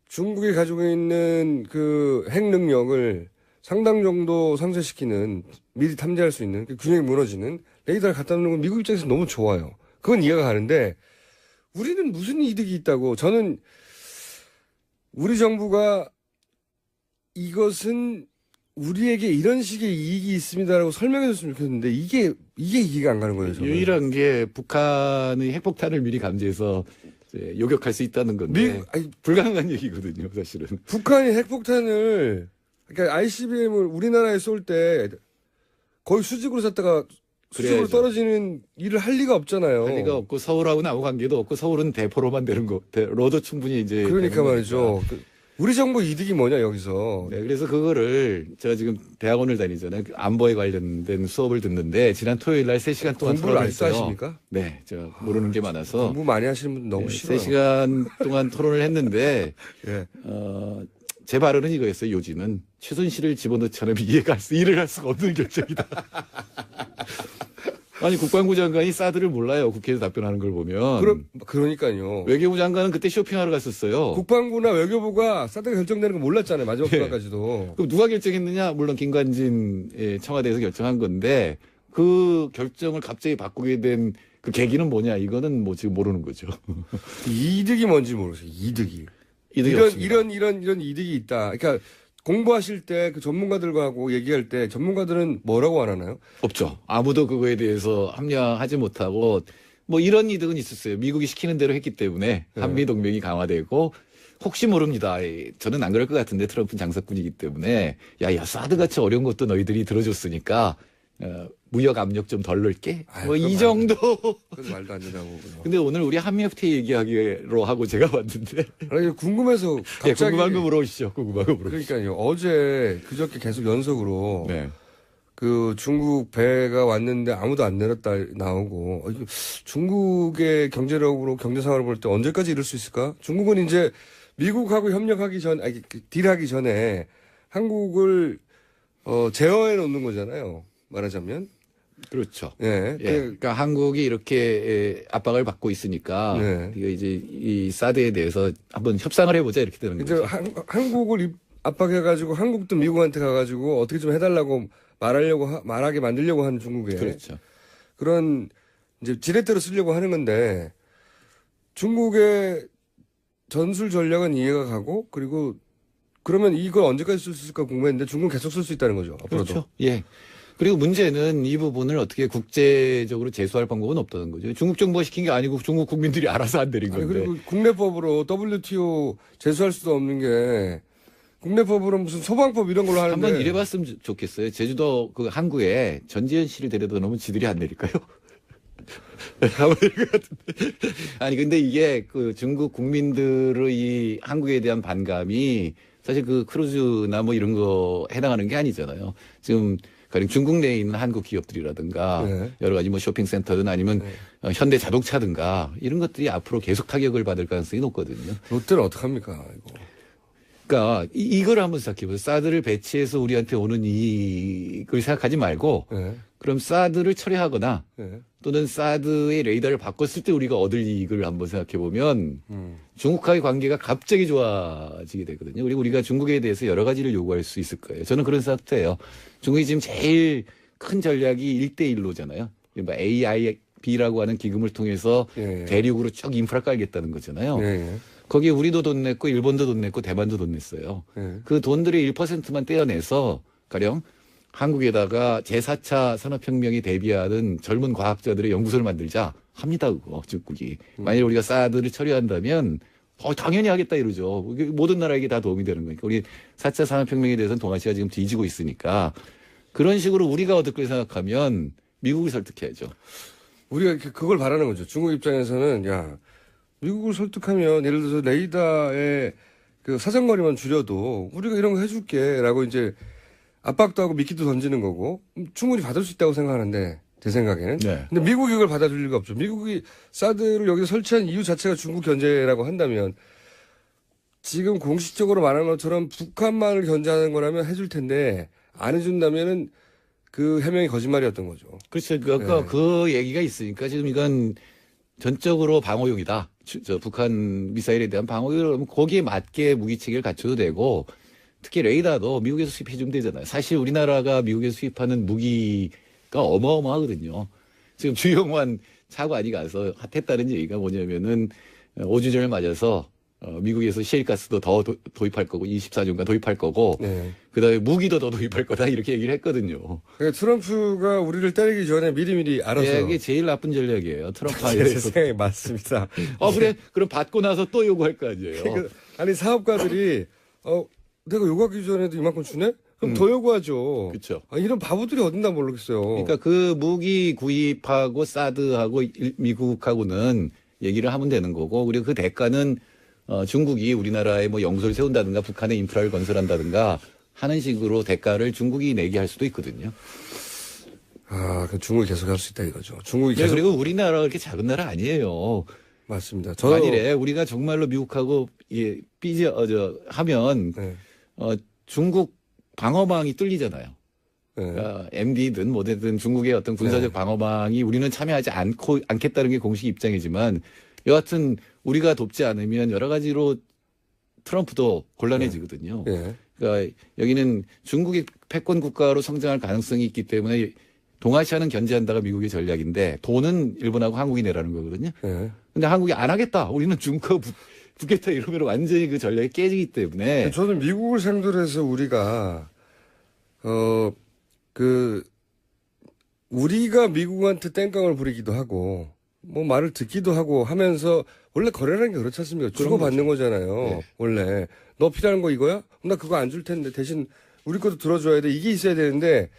중국이 가지고 있는 그 핵 능력을 상당 정도 상쇄시키는, 미리 탐지할 수 있는, 균형이 무너지는 레이더를 갖다 놓는 건 미국 입장에서 너무 좋아요. 그건 이해가 가는데, 우리는 무슨 이득이 있다고. 저는 우리 정부가 이것은 우리에게 이런 식의 이익이 있습니다라고 설명해 줬으면 좋겠는데, 이게 이해가 안 가는 거예요. 저는. 유일한 게 북한의 핵폭탄을 미리 감지해서 요격할 수 있다는 건데 불가능한 얘기거든요, 사실은. 북한이 핵폭탄을, 그러니까 ICBM을 우리나라에 쏠 때 거의 수직으로 쐈다가 수직으로 떨어지는 일을 할 리가 없잖아요. 할 리가 없고 서울하고는 아무 관계도 없고 서울은 대포로만 되는 거, 로도 충분히 이제. 그러니까 말이죠. 우리 정부 이득이 뭐냐 여기서. 네, 그래서 그거를 제가 지금 대학원을 다니잖아요. 안보에 관련된 수업을 듣는데 지난 토요일 날 3시간 동안 공부를 아직도 토론했어요. 하십니까? 네, 저 모르는 게 많아서 공부 많이 하시는 분 너무 싫어요. 3시간 동안 토론을 했는데 예. 제 발언은 이거였어요. 요지는 최순실을 집어넣자면 일을 할 수가 없는 결정이다. 아니 국방부 장관이 사드를 몰라요. 국회에서 답변하는 걸 보면. 그러니까요. 외교부 장관은 그때 쇼핑하러 갔었어요. 국방부나 외교부가 사드가 결정되는 거 몰랐잖아요. 마지막 네. 순간까지도. 그럼 누가 결정했느냐? 물론 김관진 청와대에서 결정한 건데 그 결정을 갑자기 바꾸게 된 그 계기는 뭐냐? 이거는 뭐 지금 모르는 거죠. 이득이 뭔지 모르겠어요. 이득이. 이득이 없습니다. 이런 이득이 있다. 그러니까 공부하실 때 그 전문가들하고 얘기할 때 전문가들은 뭐라고 안 하나요? 없죠. 아무도 그거에 대해서 합리화하지 못하고 뭐 이런 이득은 있었어요. 미국이 시키는 대로 했기 때문에 한미 동맹이 강화되고 혹시 모릅니다. 저는 안 그럴 것 같은데 트럼프는 장사꾼이기 때문에 야 사드 같이 어려운 것도 너희들이 들어줬으니까 무역 압력 좀 덜 넣을게. 뭐 이 정도. 그건 말도 안 된다고. 근데 오늘 우리 한미 FTA 얘기하기로 하고 제가 왔는데. 아니, 궁금해서 예, 갑자기. 궁금한 거 물어보시죠. 궁금한 거 물어보시죠. 그러니까요. 어제 그저께 계속 연속으로 네. 그 중국 배가 왔는데 아무도 안 내렸다 나오고 이거 중국의 경제력으로 경제 상황을 볼 때 언제까지 이럴 수 있을까? 중국은 이제 미국하고 협력하기 전, 아니 딜하기 전에 한국을 제어해 놓는 거잖아요. 말하자면. 그렇죠. 예. 예, 그러니까 한국이 이렇게 압박을 받고 있으니까 네. 이거 이제 이 사드에 대해서 한번 협상을 해보자 이렇게 되는 이제 거죠. 한국을 압박해가지고 한국도 미국한테 가가지고 어떻게 좀 해달라고 말하게 만들려고 하는 중국에 그렇죠. 그런 이제 지렛대로 쓰려고 하는 건데 중국의 전술 전략은 이해가 가고 그리고 그러면 이걸 언제까지 쓸 수 있을까 궁금했는데 중국은 계속 쓸 수 있다는 거죠. 앞으로도. 그렇죠. 예. 그리고 문제는 이 부분을 어떻게 국제적으로 제소할 방법은 없다는 거죠. 중국 정부가 시킨 게 아니고 중국 국민들이 알아서 안 내린 건데. 그리고 국내법으로 WTO 제소할 수도 없는 게 국내법으로 무슨 소방법 이런 걸로 하는데 한번 이래봤으면 좋겠어요. 제주도 그 항구에 전지현 씨를 데려다 놓으면 지들이 안 내릴까요? 한번 내릴 것 같은데. 아니 근데 이게 그 중국 국민들의 이 한국에 대한 반감이 사실 그 크루즈나 뭐 이런 거 해당하는 게 아니잖아요. 지금 가령 중국 내에 있는 한국 기업들이라든가 네. 여러 가지 뭐 쇼핑센터든 아니면 현대 자동차든가 이런 것들이 앞으로 계속 타격을 받을 가능성이 높거든요. 롯데는 어떡합니까 이거. 그러니까 이걸 한번 생각해보세요. 사드를 배치해서 우리한테 오는 이익을 생각하지 말고 네. 그럼 사드를 철회하거나 네. 또는 사드의 레이더를 바꿨을 때 우리가 얻을 이익을 한번 생각해보면 중국과의 관계가 갑자기 좋아지게 되거든요. 그리고 우리가 중국에 대해서 여러 가지를 요구할 수 있을 거예요. 저는 그런 생각도 해요. 중국이 지금 제일 큰 전략이 1대1로잖아요. AIB라고 하는 기금을 통해서 예. 대륙으로 쭉 인프라 깔겠다는 거잖아요. 예. 거기에 우리도 돈 냈고 일본도 돈 냈고 대만도 돈 냈어요. 예. 그 돈들의 1%만 떼어내서 가령 한국에다가 제4차 산업혁명에 대비하는 젊은 과학자들의 연구소를 만들자 합니다. 그거 중국이. 만약에 우리가 사드를 처리한다면 당연히 하겠다 이러죠. 모든 나라에게 다 도움이 되는 거니까. 우리 4차 산업혁명에 대해서는 동아시아 지금 뒤지고 있으니까 그런 식으로 우리가 얻을 걸 생각하면 미국을 설득해야죠. 우리가 그걸 바라는 거죠. 중국 입장에서는 야 미국을 설득하면 예를 들어서 레이더의 그 사정거리만 줄여도 우리가 이런 거 해줄게라고 이제 압박도 하고 미끼도 던지는 거고 충분히 받을 수 있다고 생각하는데 제 생각에는. 네. 근데 미국이 이걸 받아줄 리가 없죠. 미국이 사드를 여기서 설치한 이유 자체가 중국 견제라고 한다면 지금 공식적으로 말하는 것처럼 북한만을 견제하는 거라면 해줄 텐데 안 해준다면은 그 해명이 거짓말이었던 거죠. 그렇죠. 아까 네. 그 얘기가 있으니까 지금 이건 전적으로 방어용이다. 저 북한 미사일에 대한 방어용 거기에 맞게 무기 체계를 갖춰도 되고 특히 레이더도 미국에서 수입해 주면 되잖아요. 사실 우리나라가 미국에서 수입하는 무기가 어마어마하거든요. 지금 주영환 차관이 가서 핫했다는 얘기가 뭐냐면은 5주 전을 맞아서 미국에서 셰일가스도 더 도입할 거고 24년간 도입할 거고 네. 그다음에 무기도 더 도입할 거다 이렇게 얘기를 했거든요. 그러니까 트럼프가 우리를 때리기 전에 미리미리 알아서. 예, 이게 제일 나쁜 전략이에요. 트럼프 제 안에서. 생각에 맞습니다. 그래? 그럼 받고 나서 또 요구할 거 아니에요. 아니 사업가들이 내가 요구하기 전에도 이만큼 주네? 그럼 더 요구하죠. 그렇죠. 이런 바보들이 어딘가 모르겠어요. 그러니까 그 무기 구입하고 사드하고 미국하고는 얘기를 하면 되는 거고 그리고 그 대가는 중국이 우리나라에 뭐 영소를 세운다든가 북한의 인프라를 건설한다든가 하는 식으로 대가를 중국이 내게 할 수도 있거든요. 아, 그 중국이 계속 할 수 있다 이거죠. 중국이 네, 계속. 그리고 우리나라가 그렇게 작은 나라 아니에요. 맞습니다. 만일에 우리가 정말로 미국하고 하면 네. 중국 방어망이 뚫리잖아요. 네. MD든 뭐든 중국의 어떤 군사적 방어망이 우리는 참여하지 않겠다는 게 공식 입장이지만 여하튼 우리가 돕지 않으면 여러 가지로 트럼프도 곤란해지거든요. 네. 그러니까 여기는 중국이 패권 국가로 성장할 가능성이 있기 때문에 동아시아는 견제한다가 미국의 전략인데 돈은 일본하고 한국이 내라는 거거든요. 네. 근데 한국이 안 하겠다. 우리는 중국하고 붙겠다 이러면 완전히 그 전략이 깨지기 때문에 저는 미국을 상대로 해서 우리가 우리가 미국한테 땡깡을 부리기도 하고 뭐 말을 듣기도 하고 하면서 원래 거래라는 게 그렇지 않습니까? 주고받는 거잖아요. 네. 원래 너 필요한 거 이거야? 나 그거 안 줄 텐데 대신 우리 것도 들어줘야 돼. 이게 있어야 되는데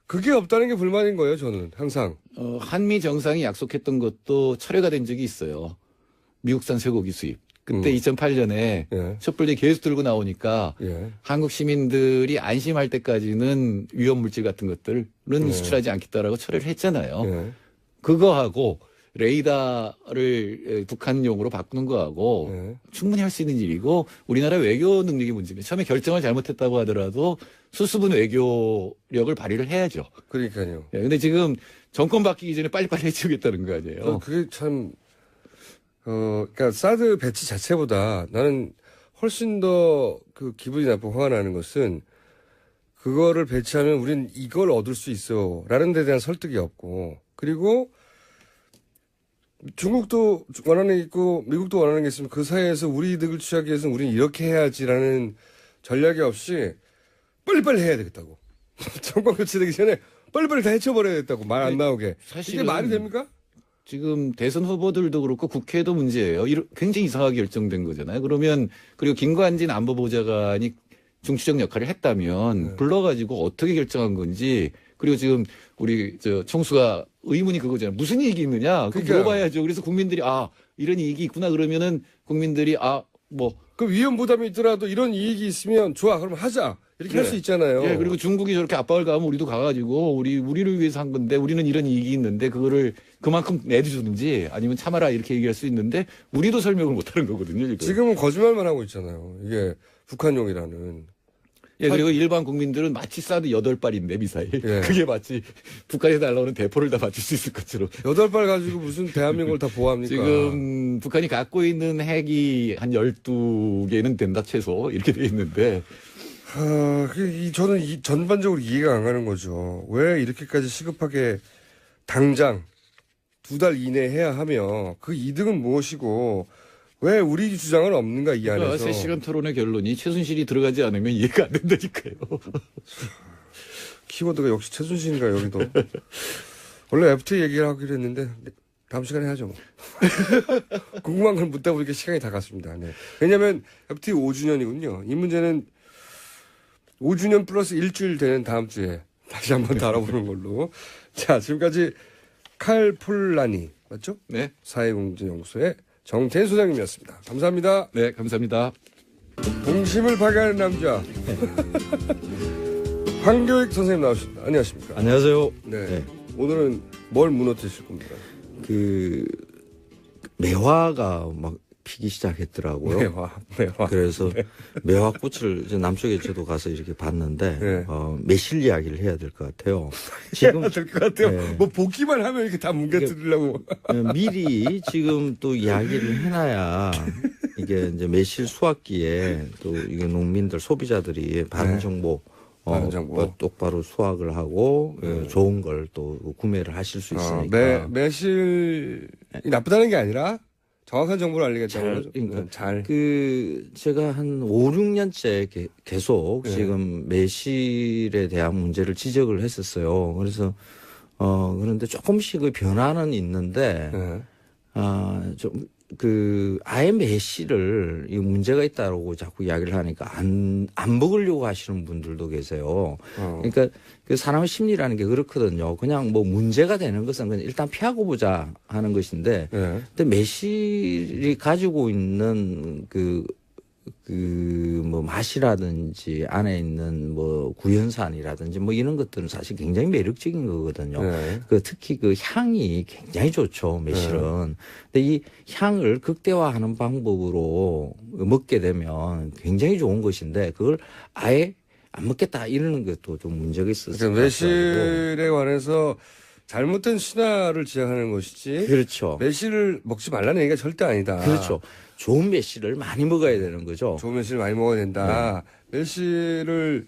그게 없다는 게 불만인 거예요. 저는 항상. 한미 정상이 약속했던 것도 철회가 된 적이 있어요. 미국산 쇠고기 수입. 그때 2008년에 예. 촛불이 계속 들고 나오니까 예. 한국 시민들이 안심할 때까지는 위험 물질 같은 것들은 수출하지 않겠다라고 철회를 했잖아요. 예. 그거하고 레이더를 북한용으로 바꾸는 거하고 예. 충분히 할 수 있는 일이고 우리나라 외교 능력의 문제입니다. 처음에 결정을 잘못했다고 하더라도 수습은 외교력을 발휘를 해야죠. 그러니까요. 근데 지금 정권 바뀌기 전에 빨리빨리 해치우겠다는 거 아니에요. 그게 참 그러니까 사드 배치 자체보다 나는 훨씬 더 그 기분이 나쁘고 화가 나는 것은 그거를 배치하면 우린 이걸 얻을 수 있어 라는 데 대한 설득이 없고 그리고 중국도 원하는 게 있고 미국도 원하는 게 있으면 그 사이에서 우리 이득을 취하기 위해서는 우린 이렇게 해야지라는 전략이 없이 빨리빨리 해야 되겠다고. 정권 교체되기 전에 빨리빨리 다 해쳐버려야겠다고 말 안 나오게. 이게 사실은 말이 됩니까? 지금 대선 후보들도 그렇고 국회도 문제예요. 굉장히 이상하게 결정된 거잖아요. 그러면 그리고 김관진 안보보좌관이 중추적 역할을 했다면 불러가지고 어떻게 결정한 건지 그리고 지금 우리 총수가 의문이 그거잖아요. 무슨 이익이 있느냐? 그거 물어봐야죠. 그래서 국민들이 이런 이익이 있구나 그러면은 국민들이 그 위험 부담이 있더라도 이런 이익이 있으면 좋아. 그럼 하자. 이렇게 할 수 있잖아요. 예, 그리고 중국이 저렇게 압박을 가하면 우리도 가가지고 우리를 위해서 한 건데 우리는 이런 이익이 있는데 그거를 그만큼 내주든지 아니면 참아라 이렇게 얘기할 수 있는데 우리도 설명을 못하는 거거든요. 지금. 지금은 거짓말만 하고 있잖아요. 이게 북한용이라는. 예, 그리고 일반 국민들은 마치 사드 8발인데 미사일. 예. 그게 마치 북한에서 날라오는 대포를 다 맞출 수 있을 것처럼. 8발 가지고 무슨 대한민국을 다 보호합니까? 지금 북한이 갖고 있는 핵이 한 12개는 된다 최소 이렇게 돼 있는데. 저는 전반적으로 이해가 안 가는 거죠. 왜 이렇게까지 시급하게 당장 2달 이내에 해야 하며 그 이득은 무엇이고 왜 우리 주장은 없는가 이 안에서. 3시간 토론의 결론이 최순실이 들어가지 않으면 이해가 안 된다니까요. 키워드가 역시 최순실인가 여기도. 원래 FTA 얘기를 하기로 했는데 다음 시간에 하죠. 뭐. 궁금한 걸 묻다 보니까 시간이 다 갔습니다. 네. 왜냐하면 FTA 5주년이군요. 이 문제는 5주년 플러스 일주일 되는 다음 주에 다시 한번 다뤄보는 걸로. 자, 지금까지 칼폴라니 맞죠? 네. 사회공정연구소의 정태인 소장님이었습니다. 감사합니다. 네, 감사합니다. 동심을 파괴하는 남자. 황교익 선생님 나오십니다. 안녕하십니까? 안녕하세요. 네. 네. 오늘은 뭘 무너뜨리실 겁니까? 매화가 막 피기 시작했더라고요. 매화. 그래서 매화꽃을 이제 남쪽에 저도 가서 이렇게 봤는데, 네. 매실 이야기를 해야 될 것 같아요. 지금. 해야 될 것 같아요. 네. 뭐 보기만 하면 이렇게 다 뭉개뜨리려고. 미리 지금 또 이야기를 해놔야 이게 이제 매실 수확기에 또 이게 농민들, 소비자들이 바른 정보, 바른 정보. 똑바로 수확을 하고 좋은 걸 또 구매를 하실 수 있으니까. 매실이 나쁘다는 게 아니라 정확한 정보를 알리겠다는 거죠. 그러니까 잘. 제가 한 5, 6년째 계속 지금 매실에 대한 문제를 지적을 했었어요. 그래서 그런데 조금씩 그 변화는 있는데 좀 아예 매실을 이 문제가 있다고 자꾸 이야기를 하니까 안 먹으려고 하시는 분들도 계세요. 그러니까 그 사람의 심리라는 게 그렇거든요. 그냥 뭐 문제가 되는 것은 그냥 일단 피하고 보자 하는 것인데, 근데 매실이 가지고 있는 뭐 맛이라든지 안에 있는 뭐 구연산이라든지 뭐 이런 것들은 사실 굉장히 매력적인 거거든요. 특히 그 향이 굉장히 좋죠, 매실은. 근데 이 향을 극대화하는 방법으로 먹게 되면 굉장히 좋은 것인데 그걸 아예 안 먹겠다 이러는 것도 좀 문제가 있었어요. 그러니까 매실에 관해서 잘못된 신화를 지향하는 것이지. 그렇죠. 매실을 먹지 말라는 얘기가 절대 아니다. 그렇죠. 좋은 매실을 많이 먹어야 되는 거죠. 좋은 매실을 많이 먹어야 된다. 매실을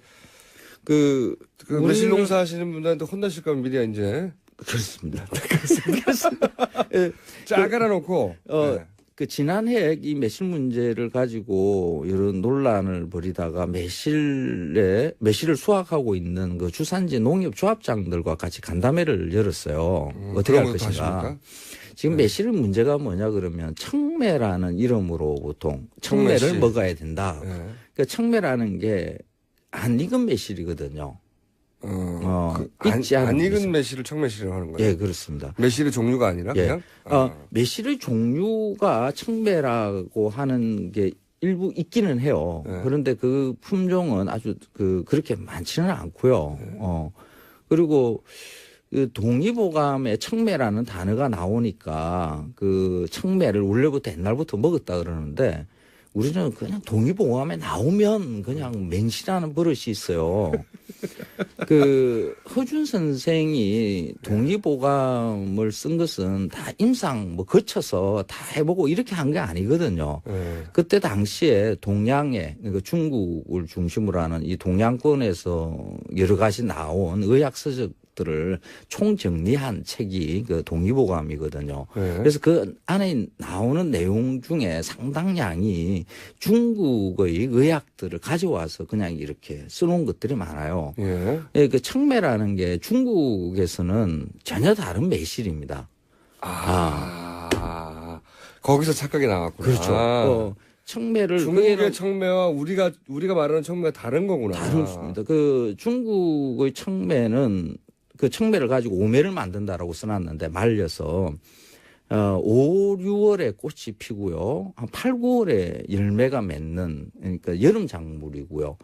매실 우리는- 농사 하시는 분들한테 혼나실까 봐 미리 이제 그렇습니다. 쫙 깔아놓고. 네. 지난해 이 매실 문제를 가지고 이런 논란을 벌이다가 매실을 수확하고 있는 그 주산지 농협 조합장들과 같이 간담회를 열었어요. 어떻게 할 그런 것도 것인가. 하십니까? 지금 매실 문제가 뭐냐 그러면 청매라는 이름으로 보통 청매를 청매실. 먹어야 된다. 네. 그러니까 청매라는 게 안 익은 매실이거든요. 익지 않은 안 익은 매실. 매실을 청매실이라고 하는 거예요. 예, 그렇습니다. 매실의 종류가 아니라 예. 그냥. 매실의 종류가 청매라고 하는 게 일부 있기는 해요. 네. 그런데 그 품종은 아주 그렇게 많지는 않고요. 네. 그리고 그 동의보감에 청매라는 단어가 나오니까 그 청매를 원래부터 옛날부터 먹었다 그러는데 우리는 그냥 동의보감에 나오면 그냥 맹신하는 버릇이 있어요. 허준 선생이 동의보감을 쓴 것은 다 임상 뭐 거쳐서 다 해보고 이렇게 한 게 아니거든요. 그때 당시에 동양에, 그러니까 중국을 중심으로 하는 이 동양권에서 여러 가지 나온 의학서적들을 총정리한 책이 그 동의보감이거든요. 그래서 그 안에 나오는 내용 중에 상당량이 중국의 의학들을 가져와서 그냥 이렇게 써놓은 것들이 많아요. 예, 그 청매라는 게 중국에서는 전혀 다른 매실입니다. 거기서 착각이 나왔구나. 그렇죠. 청매를 중국의 청매와 우리가 말하는 청매가 다른 거구나. 다릅니다. 중국의 청매는 그 청매를 가지고 오매를 만든다라고 써놨는데 말려서 5, 6월에 꽃이 피고요. 한 8, 9월에 열매가 맺는 그러니까 여름 작물이고요.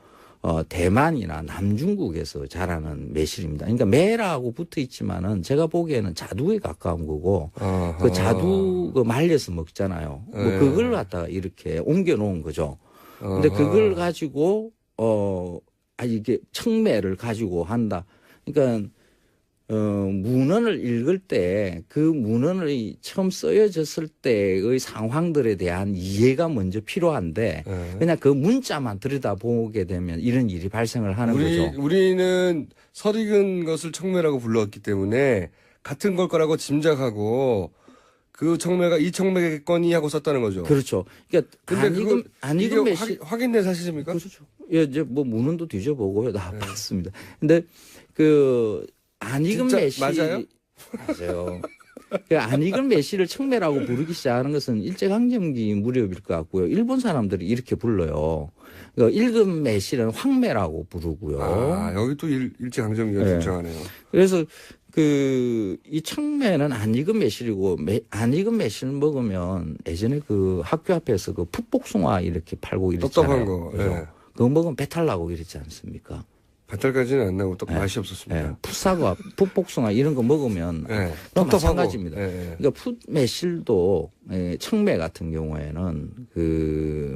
대만이나 남중국에서 자라는 매실입니다. 그러니까 매라고 붙어 있지만은 제가 보기에는 자두에 가까운 거고 그 자두 말려서 먹잖아요. 뭐 그걸 갖다가 이렇게 옮겨 놓은 거죠. 근데 그걸 가지고 이게 청매를 가지고 한다. 그러니까 문헌을 읽을 때 그 문헌이 처음 쓰여졌을 때의 상황들에 대한 이해가 먼저 필요한데 그냥 그 문자만 들여다보게 되면 이런 일이 발생을 하는 거죠. 우리는 설익은 것을 청매라고 불렀기 때문에 같은 걸 거라고 짐작하고 그 청매가 이 청매겠거니 하고 썼다는 거죠. 그렇죠. 그러니까 안 익은 매실 확인된 사실입니까? 그렇죠. 예, 이제 뭐 문헌도 뒤져보고요. 봤습니다. 근데 안 익은 매실 맞아요? 맞아요. 안 익은 매실을 청매라고 부르기 시작하는 것은 일제강점기 무렵일 것 같고요. 일본 사람들이 이렇게 불러요. 익은 매실은 황매라고 부르고요. 여기 또 일제강점기가 등장하네요. 그래서 이 청매는 안 익은 매실이고 안 익은 매실 먹으면 예전에 학교 앞에서 풋복숭아 이렇게 팔고 이랬잖아요. 떡떡한 거. 그죠? 그거 먹으면 배탈 나고 이랬지 않습니까? 배탈까지는 안 나고 또 맛이 없었습니다. 풋사과, 풋복숭아 이런 거 먹으면 그건 마찬가지입니다. 그러니까 풋매실도 청매 같은 경우에는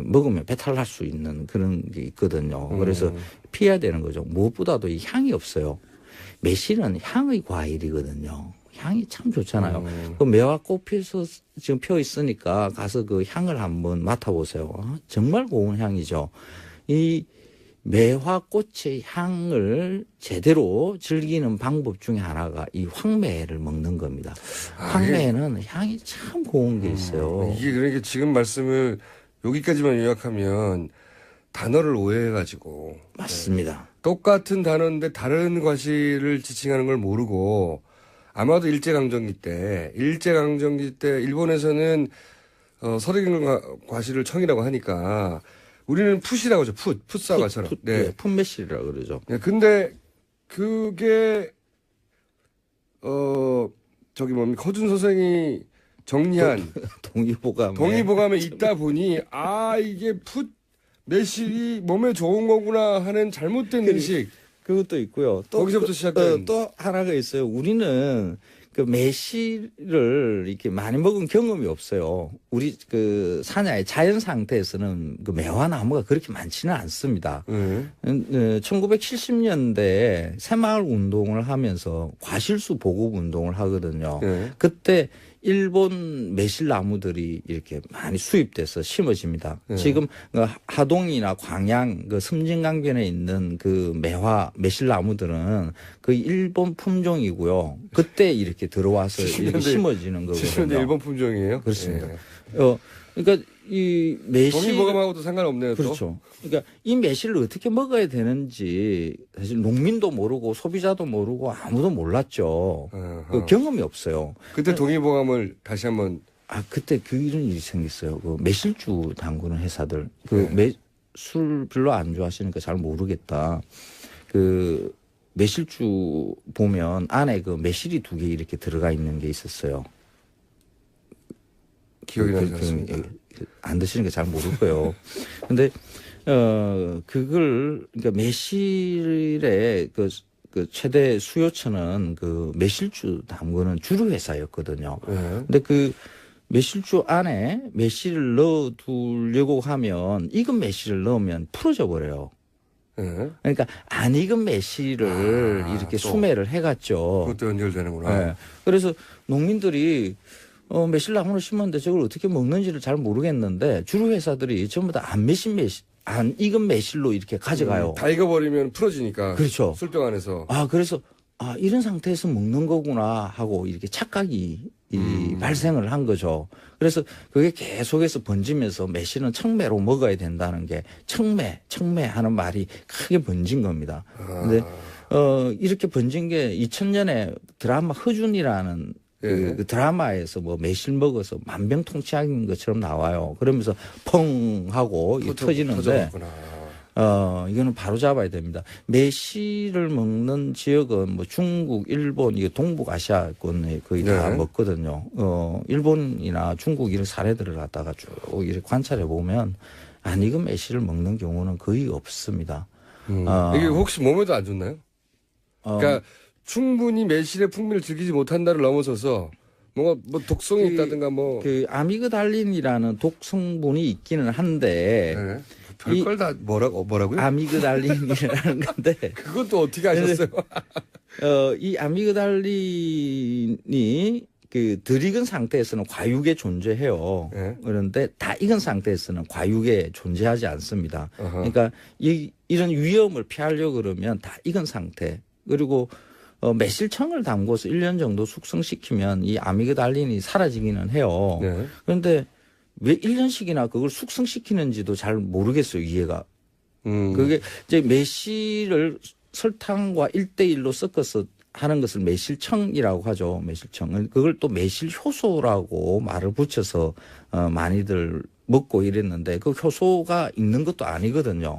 먹으면 배탈 날 수 있는 그런 게 있거든요. 그래서 피해야 되는 거죠. 무엇보다도 이 향이 없어요. 매실은 향의 과일이거든요. 향이 참 좋잖아요. 매화 꽃피서 지금 펴 있으니까 가서 그 향을 한번 맡아보세요. 정말 고운 향이죠. 이 매화꽃의 향을 제대로 즐기는 방법 중에 하나가 이 황매를 먹는 겁니다. 황매는 향이 참 고운 게 있어요. 이게 그러니까 지금 말씀을 여기까지만 요약하면 단어를 오해해가지고. 맞습니다. 똑같은 단어인데 다른 과실을 지칭하는 걸 모르고 아마도 일제강점기 때 일본에서는 설익은 과실을 청이라고 하니까 우리는 풋이라고 하죠. 풋사과처럼. 네. 풋매실이라고 그러죠. 네, 근데 그게 저기 뭡니까 허준 선생이 정리한 동의보감에 있다 보니 이게 풋 매실이 몸에 좋은 거구나 하는 잘못된 인식. 그것도 있고요. 또 거기서부터 시작된 또 하나가 있어요. 우리는 그 매실을 이렇게 많이 먹은 경험이 없어요. 우리 그 산야의 자연 상태에서는 그 매화나무가 그렇게 많지는 않습니다. 1970년대에 새마을 운동을 하면서 과실수 보급 운동을 하거든요. 그때 일본 매실나무들이 이렇게 많이 수입돼서 심어집니다. 지금 그 하동이나 광양 그 섬진강변에 있는 그 매실나무들은 그 일본 품종이고요. 그때 이렇게 들어와서 이렇게 심어지는 거거든요. 일본 품종이에요? 그렇습니다. 그러니까 이 매실 동의보감하고도 상관없네요. 그렇죠. 그러니까 이 매실을 어떻게 먹어야 되는지 사실 농민도 모르고 소비자도 모르고 아무도 몰랐죠. 그 경험이 없어요. 그때 동의보감을 다시 한번 그때 이런 일이 생겼어요. 그 매실주 담그는 회사들 술 별로 안 좋아하시니까 잘 모르겠다. 그 매실주 보면 안에 그 매실이 2개 이렇게 들어가 있는 게 있었어요. 기억이 나지 않습니다. 안 드시는 게 잘 모를 거예요. 근데, 그러니까 매실의 그 최대 수요처는 그 매실주 담그는 주류회사였거든요. 근데 그 매실주 안에 매실을 넣어 두려고 하면 익은 매실을 넣으면 풀어져 버려요. 그러니까 안 익은 매실을 이렇게 수매를 해갔죠. 그것도 연결되는구나. 네. 그래서 농민들이 매실나무를 심었는데 저걸 어떻게 먹는지를 잘 모르겠는데 주류 회사들이 전부 다 안 익은 매실로 이렇게 가져가요. 다 익어버리면 풀어지니까. 그렇죠. 술병 안에서. 그래서 이런 상태에서 먹는 거구나 하고 이렇게 착각이 발생을 한 거죠. 그래서 그게 계속해서 번지면서 매실은 청매로 먹어야 된다는 게 청매 하는 말이 크게 번진 겁니다. 근데 이렇게 번진 게 2000년에 드라마 허준이라는 그 드라마에서 뭐 매실 먹어서 만병통치약인 것처럼 나와요. 그러면서 펑 하고 터지는데 이거는 바로 잡아야 됩니다. 매실을 먹는 지역은 뭐 중국, 일본, 이게 동북아시아권에 거의 다 먹거든요. 일본이나 중국 이런 사례들을 갖다가 쭉 이렇게 관찰해 보면 안 익은 매실을 먹는 경우는 거의 없습니다. 이게 혹시 몸에도 안 좋나요? 그러니까 충분히 매실의 풍미를 즐기지 못한다를 넘어서서 뭔가 뭐 독성이 있다든가 뭐 그 아미그달린이라는 독성분이 있기는 한데 별걸 다 뭐라고요? 아미그달린이라는 건데 그것도 어떻게 아셨어요? 이 아미그달린이 그 덜 익은 상태에서는 과육에 존재해요. 그런데 다 익은 상태에서는 과육에 존재하지 않습니다. 그러니까 이런 위험을 피하려고 그러면 다 익은 상태 그리고 매실청을 담궈서 1년 정도 숙성시키면 이 아미그달린이 사라지기는 해요. 그런데 왜 1년씩이나 그걸 숙성시키는지도 잘 모르겠어요, 이해가. 그게 이제 매실을 설탕과 1대1로 섞어서 하는 것을 매실청이라고 하죠, 매실청. 그걸 또 매실효소라고 말을 붙여서 많이들 먹고 이랬는데 그 효소가 있는 것도 아니거든요.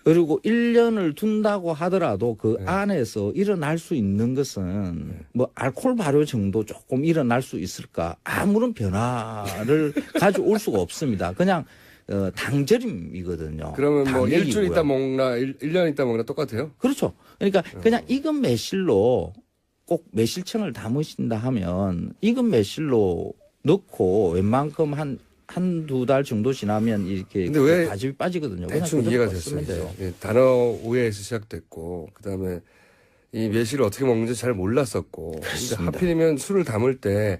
그리고 1년을 둔다고 하더라도 그 안에서 일어날 수 있는 것은 뭐 알코올 발효 정도 조금 일어날 수 있을까? 아무런 변화를 가져올 수가 없습니다. 그냥 당절임이거든요. 그러면 뭐 일주일 있다 먹나 1년 있다 먹나 똑같아요? 그렇죠. 그러니까 그냥 익은 매실로 꼭 매실청을 담으신다 하면 익은 매실로 넣고 웬만큼 한두 달 정도 지나면 이렇게 근데 왜 과즙이 빠지거든요. 대충 이해가 됐어요. 단어 오해에서 시작됐고 그다음에 이 매실을 어떻게 먹는지 잘 몰랐었고 근데 하필이면 술을 담을 때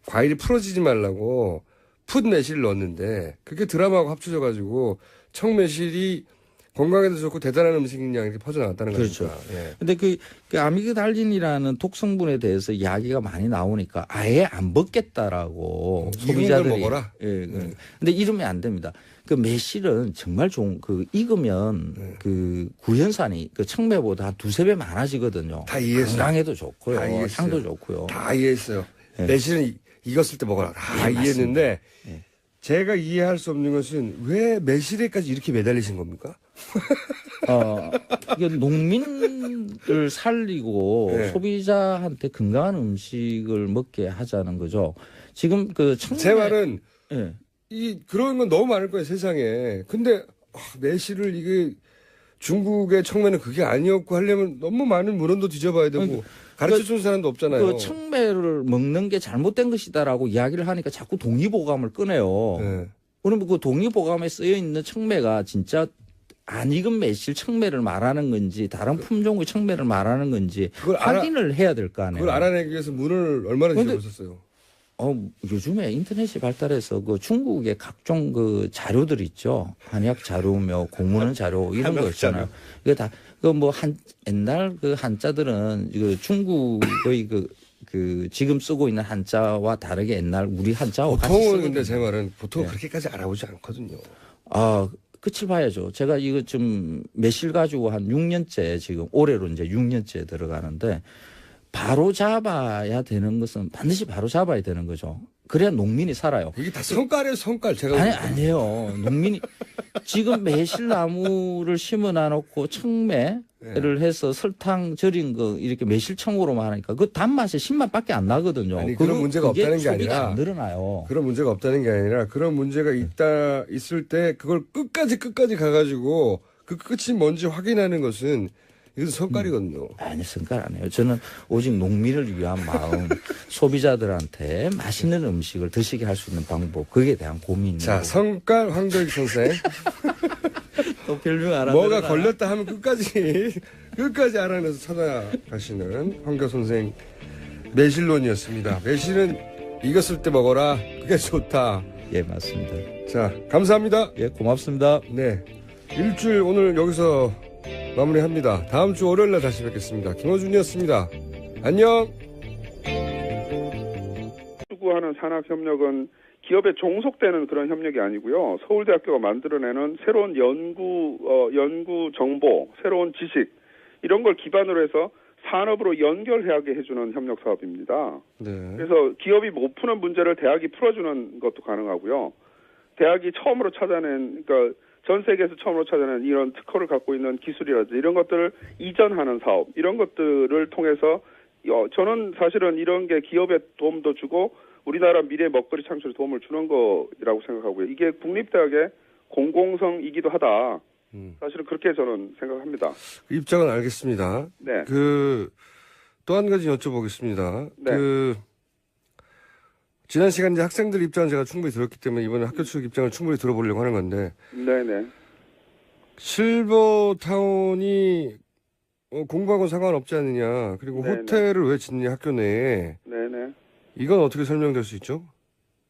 과일이 풀어지지 말라고 풋 매실을 넣었는데 그게 드라마하고 합쳐져가지고 청매실이 건강에도 좋고 대단한 음식이냐 이렇게 퍼져나갔다는 그렇죠. 거니까. 근데 그 아미그달린이라는 독성분에 대해서 이야기가 많이 나오니까 아예 안 먹겠다라고 소비자들이 먹어라. 근데 이러면 안 됩니다. 그 매실은 정말 좋은 익으면 그 구연산이 그 청매보다 한 2~3배 많아지거든요. 다 이해했어요. 건강에도 좋고요. 다 이해했어요. 향도 좋고요. 다 이해했어요. 매실은 익었을 때 먹어라. 다 네, 이해했는데 네. 제가 이해할 수 없는 것은 왜 매실에까지 이렇게 매달리신 겁니까? 이게 농민을 살리고 네. 소비자한테 건강한 음식을 먹게 하자는 거죠. 지금 그 청매 제 말은 예. 그런 건 너무 많을 거예요, 세상에. 근데 매실을 이게 중국의 청매는 그게 아니었고 하려면 너무 많은 문헌도 뒤져봐야 되고 가르쳐 준 사람도 없잖아요. 그 청매를 먹는 게 잘못된 것이다라고 이야기를 하니까 자꾸 동의보감을 꺼내요. 네. 그러면 그 동의보감에 쓰여 있는 청매가 진짜 안 익은 매실 청매를 말하는 건지 다른 품종의 청매를 말하는 건지 그걸 확인을 해야 될 거 아니에요. 그걸 알아내기 위해서 문을 얼마나 근데- 뒤져보셨어요? 요즘에 인터넷이 발달해서 그 중국의 각종 그 자료들 있죠. 한약 자료며 공문원 자료 이런 거 있잖아요. 이거 다 그 뭐 옛날 그 한자들은 그 중국의 그 지금 쓰고 있는 한자와 다르게 옛날 우리 한자와 같이 보통은 쓰거든요. 근데 제 말은 보통 네. 그렇게까지 알아보지 않거든요. 끝을 봐야죠. 제가 이거 좀 매실 가지고 한 6년째 지금 올해로 이제 6년째 들어가는데 바로 잡아야 되는 것은 반드시 바로 잡아야 되는 거죠. 그래야 농민이 살아요. 이게 다 성깔이에요, 성깔. 제가 아니에요. 농민이 지금 매실나무를 심어 놔놓고 청매를 해서 설탕 절인 거 이렇게 매실청으로만 하니까 그 단맛이 10맛밖에 안 나거든요. 아니, 그런 문제가 그게 없다는 게 소비가 아니라 안 늘어나요. 그런 문제가 없다는 게 아니라 그런 문제가 있을 때 그걸 끝까지 가가지고 그 끝이 뭔지 확인하는 것은 이것은 성깔이거든요. 아니, 성깔 안 해요. 저는 오직 농민을 위한 마음, 소비자들한테 맛있는 음식을 드시게 할 수 있는 방법, 거기에 대한 고민이. 자, 성깔 황교익 선생. 또 별명 알아. 뭐가 걸렸다 하면 끝까지 알아내서 찾아가시는 황교 선생 매실론이었습니다. 매실은 익었을 때 먹어라. 그게 좋다. 예, 맞습니다. 자, 감사합니다. 예, 고맙습니다. 네. 일주일 오늘 여기서 마무리합니다. 다음 주 월요일날 다시 뵙겠습니다. 김어준이었습니다. 안녕. 추구하는 산학협력은 기업에 종속되는 그런 협력이 아니고요. 서울대학교가 만들어내는 새로운 연구 정보, 새로운 지식 이런 걸 기반으로 해서 산업으로 연결하게 해주는 협력 사업입니다. 네. 그래서 기업이 못 푸는 문제를 대학이 풀어주는 것도 가능하고요. 대학이 처음으로 그러니까 전 세계에서 처음으로 찾아낸 이런 특허를 갖고 있는 기술이라든지 이런 것들을 이전하는 사업, 이런 것들을 통해서 저는 사실은 이런 게 기업에 도움도 주고 우리나라 미래 먹거리 창출에 도움을 주는 거라고 생각하고요. 이게 국립대학의 공공성이기도 하다. 사실은 그렇게 저는 생각합니다. 입장은 알겠습니다. 네. 또 한 가지 여쭤보겠습니다. 네. 지난 시간 이제 학생들 입장은 제가 충분히 들었기 때문에 이번에 학교 측 입장을 충분히 들어보려고 하는 건데, 네네. 실버타운이 공부하고 상관없지 않느냐, 그리고 네네. 호텔을 왜 짓느냐 학교 내에, 네네. 이건 어떻게 설명될 수 있죠?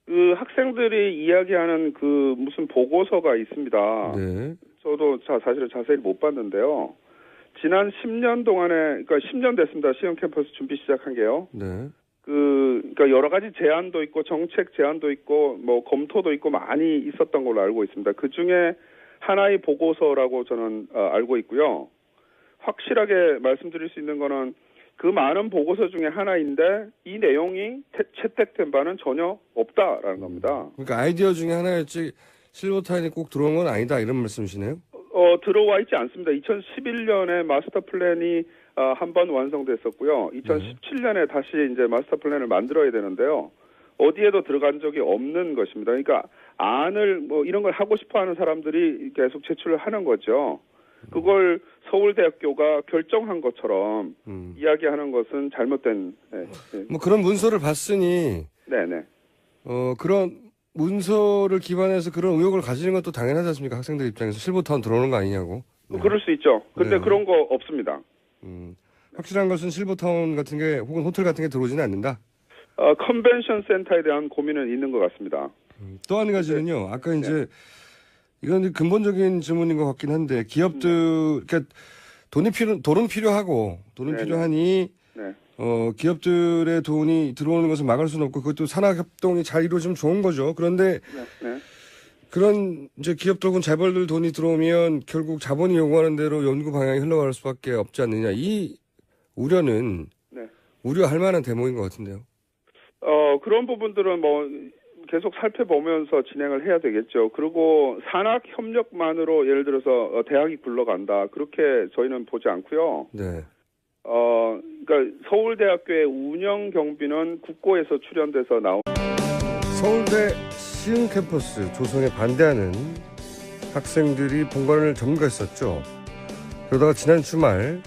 그 학생들이 이야기하는 그 무슨 보고서가 있습니다. 네. 저도 사실은 자세히 못 봤는데요. 지난 10년 동안에, 그러니까 10년 됐습니다. 시험 캠퍼스 준비 시작한 게요. 네. 그러니까 여러 가지 제안도 있고 정책 제안도 있고 뭐 검토도 있고 많이 있었던 걸로 알고 있습니다. 그 중에 하나의 보고서라고 저는 알고 있고요. 확실하게 말씀드릴 수 있는 거는 그 많은 보고서 중에 하나인데 이 내용이 채택된 바는 전혀 없다라는 겁니다. 그러니까 아이디어 중에 하나였지 실버타운이 꼭 들어온 건 아니다 이런 말씀이시네요? 들어와 있지 않습니다. 2011년에 마스터 플랜이 한 번 완성됐었고요. 2017년에 다시 이제 마스터 플랜을 만들어야 되는데요. 어디에도 들어간 적이 없는 것입니다. 그러니까 안을 뭐 이런 걸 하고 싶어 하는 사람들이 계속 제출을 하는 거죠. 그걸 서울대학교가 결정한 것처럼 이야기하는 것은 잘못된. 뭐 그런 문서를 봤으니 네네. 그런 문서를 기반해서 그런 의혹을 가지는 것도 당연하지 않습니까? 학생들 입장에서 실버타운 들어오는 거 아니냐고. 네. 그럴 수 있죠. 근데 네. 그런 거 없습니다. 확실한 것은 실버타운 같은 게 혹은 호텔 같은 게 들어오지는 않는다. 컨벤션 센터에 대한 고민은 있는 것 같습니다. 또 한 가지는요. 아까 이제 이건 근본적인 질문인 것 같긴 한데 기업들 그러니까 돈은 필요하고 돈은 네네. 필요하니 네. 기업들의 돈이 들어오는 것을 막을 수는 없고 그것도 산학협동이 잘 이루어지면 좋은 거죠. 그런데 네. 그런 이제 기업들 혹은 재벌들 돈이 들어오면 결국 자본이 요구하는 대로 연구 방향이 흘러갈 수밖에 없지 않느냐. 이 우려는 네. 우려할 만한 대목인 것 같은데요. 그런 부분들은 뭐 계속 살펴보면서 진행을 해야 되겠죠. 그리고 산학 협력만으로 예를 들어서 대학이 굴러간다. 그렇게 저희는 보지 않고요. 네. 그러니까 서울대학교의 운영 경비는 국고에서 출연돼서 나온. 서울대 시흥 캠퍼스 조성에 반대하는 학생들이 본관을 점거했었죠. 그러다가 지난 주말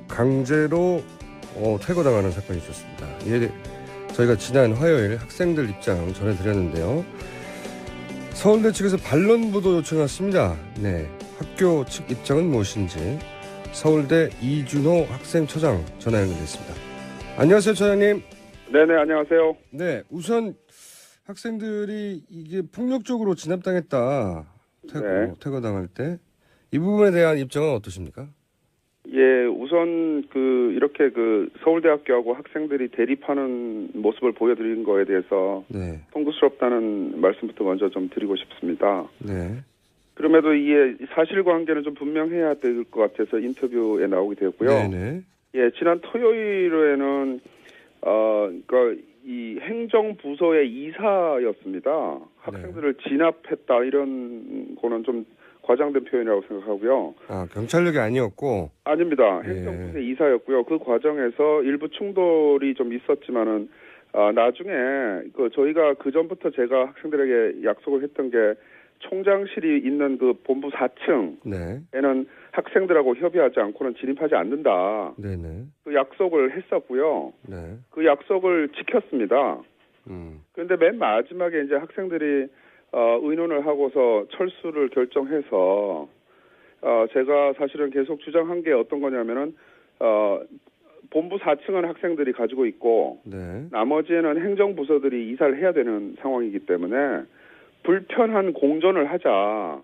강제로 퇴거당하는 사건이 있었습니다. 이에 저희가 지난 화요일 학생들 입장 전해드렸는데요. 서울대 측에서 반론보도 요청했습니다. 네, 학교 측 입장은 무엇인지 서울대 이준호 학생처장 전화 연결됐습니다. 안녕하세요, 처장님. 네네, 안녕하세요. 네, 우선 학생들이 이게 폭력적으로 진압당했다. 퇴거당할 때. 이 부분에 대한 입장은 어떠십니까? 예, 우선 이렇게 서울대학교하고 학생들이 대립하는 모습을 보여드린 거에 대해서 네. 송구스럽다는 말씀부터 먼저 좀 드리고 싶습니다. 네. 그럼에도 이에 사실관계는 좀 분명해야 될 것 같아서 인터뷰에 나오게 되었고요. 네네. 예, 지난 토요일에는 그러니까 이 행정부서의 이사였습니다. 학생들을 진압했다 이런 거는 좀 과장된 표현이라고 생각하고요. 아, 경찰력이 아니었고? 아닙니다. 행정부서의 이사였고요. 그 과정에서 일부 충돌이 좀 있었지만은 나중에 저희가 그 전부터 제가 학생들에게 약속을 했던 게 총장실이 있는 그 본부 4층에는 학생들하고 협의하지 않고는 진입하지 않는다. 네네. 그 약속을 했었고요. 네. 그 약속을 지켰습니다. 그런데 맨 마지막에 이제 학생들이 의논을 하고서 철수를 결정해서 제가 사실은 계속 주장한 게 어떤 거냐면은 본부 4층은 학생들이 가지고 있고 네. 나머지에는 행정부서들이 이사를 해야 되는 상황이기 때문에 불편한 공존을 하자.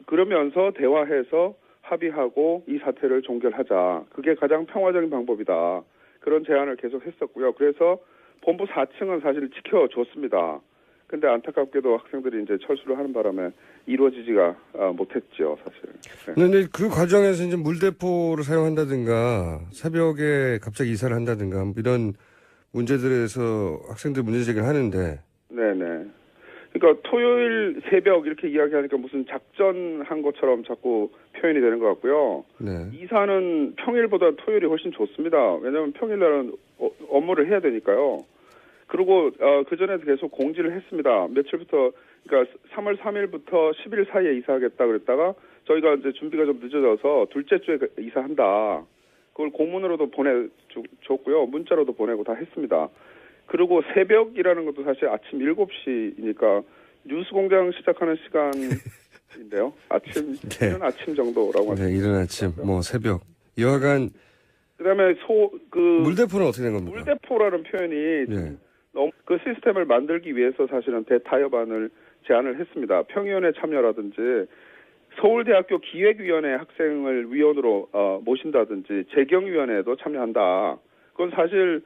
그러면서 대화해서 합의하고 이 사태를 종결하자. 그게 가장 평화적인 방법이다. 그런 제안을 계속 했었고요. 그래서 본부 4층은 사실 지켜줬습니다. 근데 안타깝게도 학생들이 이제 철수를 하는 바람에 이루어지지가 못했죠, 사실. 네. 근데 그 과정에서 이제 물대포를 사용한다든가 새벽에 갑자기 이사를 한다든가 이런 문제들에서 학생들 문제 제기를 하는데. 네네. 그러니까 토요일 새벽 이렇게 이야기하니까 무슨 작전한 것처럼 자꾸 표현이 되는 것 같고요. 네. 이사는 평일보다 토요일이 훨씬 좋습니다. 왜냐하면 평일날은 업무를 해야 되니까요. 그리고 그 전에도 계속 공지를 했습니다. 며칠부터 그러니까 3월 3일부터 10일 사이에 이사하겠다 그랬다가 저희가 이제 준비가 좀 늦어져서 둘째 주에 이사한다. 그걸 공문으로도 보내줬고요. 문자로도 보내고 다 했습니다. 그리고 새벽이라는 것도 사실 아침 7시니까 뉴스공장 시작하는 시간인데요. 아침 네. 이른 아침 정도라고. 네, 이른 아침, 뭐 새벽. 여하간 그다음에 물대포는 어떻게 된 겁니까? 물대포라는 표현이 네. 너무 그 시스템을 만들기 위해서 사실은 대타협안을 제안을 했습니다. 평의원에 참여라든지 서울대학교 기획위원회 학생을 위원으로 모신다든지 재경위원회에도 참여한다. 그건 사실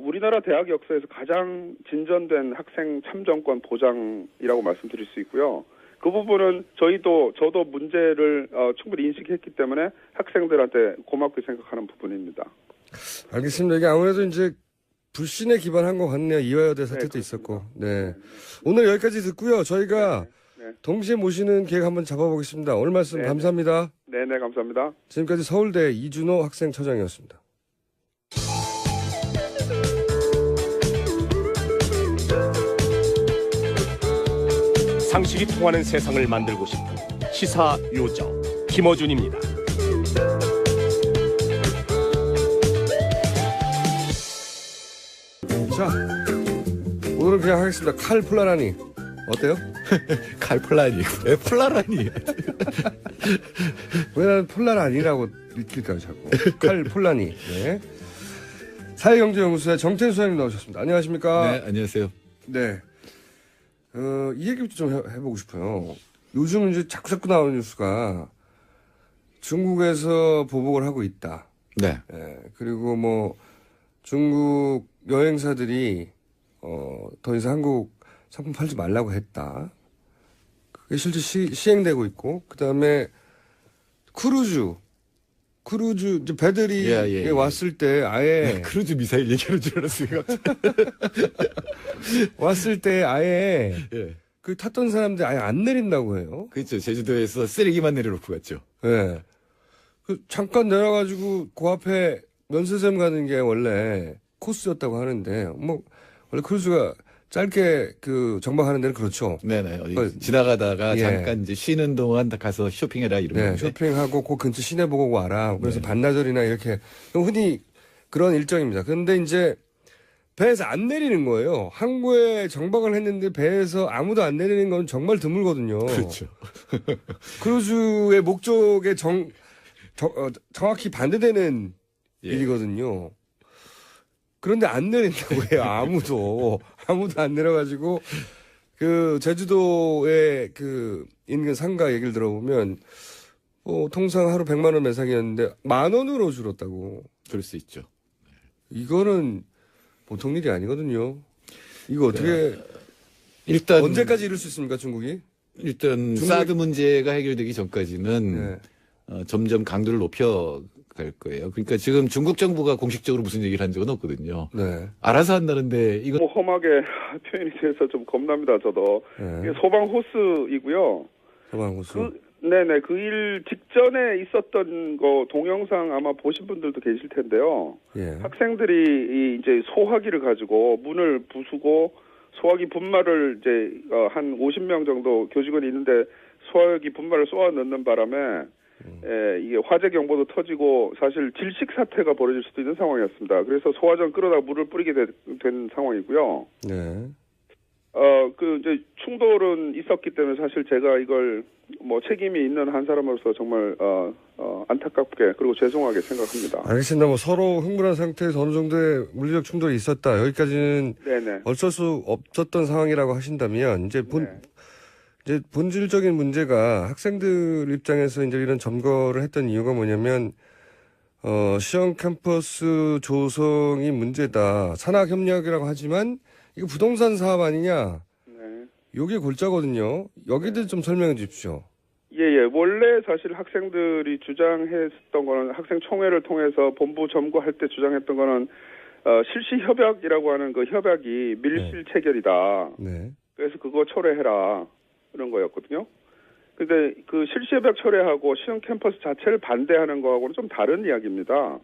우리나라 대학 역사에서 가장 진전된 학생 참정권 보장이라고 말씀드릴 수 있고요. 그 부분은 저도 문제를 충분히 인식했기 때문에 학생들한테 고맙게 생각하는 부분입니다. 알겠습니다. 이게 아무래도 이제 불신에 기반한 것 같네요. 이화여대 사태도 있었고. 네. 오늘 여기까지 듣고요. 저희가 동시에 모시는 계획 한번 잡아보겠습니다. 오늘 말씀 감사합니다. 네네, 감사합니다. 지금까지 서울대 이준호 학생처장이었습니다. 상식이 통하는 세상을 만들고 싶은 시사 요정 김어준입니다. 자, 오늘은 그냥 하겠습니다. 칼 플라라니 어때요? 칼플라니. 왜 플라라니? 왜 나는 폴라라니라고 읽힐까요, 자꾸. 칼 폴라니. 네. 사회경제연구소의 정태수 소장님 나오셨습니다. 안녕하십니까? 네, 안녕하세요. 네. 이 얘기부터 좀 해보고 싶어요. 요즘 이제 자꾸 나오는 뉴스가 중국에서 보복을 하고 있다. 네. 예, 그리고 뭐 중국 여행사들이 더 이상 한국 상품 팔지 말라고 했다. 그게 실제 시행되고 있고, 그 다음에 크루즈 크루즈 이제 배들이 예. 왔을 때 아예 크루즈 미사일 얘기하는 줄 알았어요. 왔을 때 아예 예. 그 탔던 사람들 아예 안 내린다고 해요. 그렇죠. 제주도에서 쓰레기만 내려놓고 갔죠. 예. 그 잠깐 내려가지고 그 앞에 면세점 가는 게 원래 코스였다고 하는데 뭐 원래 크루즈가 짧게 그 정박하는 데는 그렇죠. 네네. 어디 지나가다가 예. 잠깐 이제 쉬는 동안 가서 쇼핑해라 이런 네, 건데. 쇼핑하고 그 근처 시내 보고 와라. 그래서 네. 반나절이나 이렇게 흔히 그런 일정입니다. 그런데 이제 배에서 안 내리는 거예요. 항구에 정박을 했는데 배에서 아무도 안 내리는 건 정말 드물거든요. 그렇죠. 크루즈의 목적에 정확히 반대되는 예. 일이거든요. 그런데 안 내린다고 해요. 아무도 안 내려가지고 그 제주도의 그 인근 상가 얘기를 들어보면 통상 하루 100만 원 매상이었는데 10,000원으로 줄었다고. 그럴 수 있죠. 이거는 보통 일이 아니거든요. 이거 어떻게 일단 언제까지 이럴 수 있습니까, 중국이? 일단 사드 문제가 해결되기 전까지는 점점 강도를 높여갈 거예요. 그러니까 지금 중국 정부가 공식적으로 무슨 얘기를 한 적은 없거든요. 네. 알아서 한다는데 이거 뭐 험하게 표현이 돼서 좀 겁납니다. 저도 네. 이게 소방 호스이고요. 소방호수. 네네 그 일 직전에 있었던 거 동영상 아마 보신 분들도 계실 텐데요. 예. 학생들이 이제 소화기를 가지고 문을 부수고 소화기 분말을 이제 한 50명 정도 교직원이 있는데 소화기 분말을 쏘아 넣는 바람에 이게 화재 경보도 터지고 사실 질식 사태가 벌어질 수도 있는 상황이었습니다. 그래서 소화전 끌어다 물을 뿌리게 된 상황이고요. 네. 그 이제 충돌은 있었기 때문에 사실 제가 이걸 뭐 책임이 있는 한 사람으로서 정말 안타깝게 그리고 죄송하게 생각합니다. 알겠습니다. 뭐 서로 흥분한 상태에서 어느 정도의 물리적 충돌이 있었다. 여기까지는 네네. 어쩔 수 없었던 상황이라고 하신다면 이제 이제 본질적인 문제가 학생들 입장에서 이제 이런 점거를 했던 이유가 뭐냐면 시험 캠퍼스 조성이 문제다. 산학협력이라고 하지만 이거 부동산 사업 아니냐? 네. 요게 골자거든요. 여기에 대해서 좀 설명해 주십시오. 예. 원래 사실 학생들이 주장했던 거는 학생총회를 통해서 본부 점거할 때 주장했던 거는 실시협약이라고 하는 그 협약이 밀실 체결이다. 네. 그래서 그거 철회해라. 이런 거였거든요. 근데 그 실시협약 철회하고 시험 캠퍼스 자체를 반대하는 거하고는 좀 다른 이야기입니다.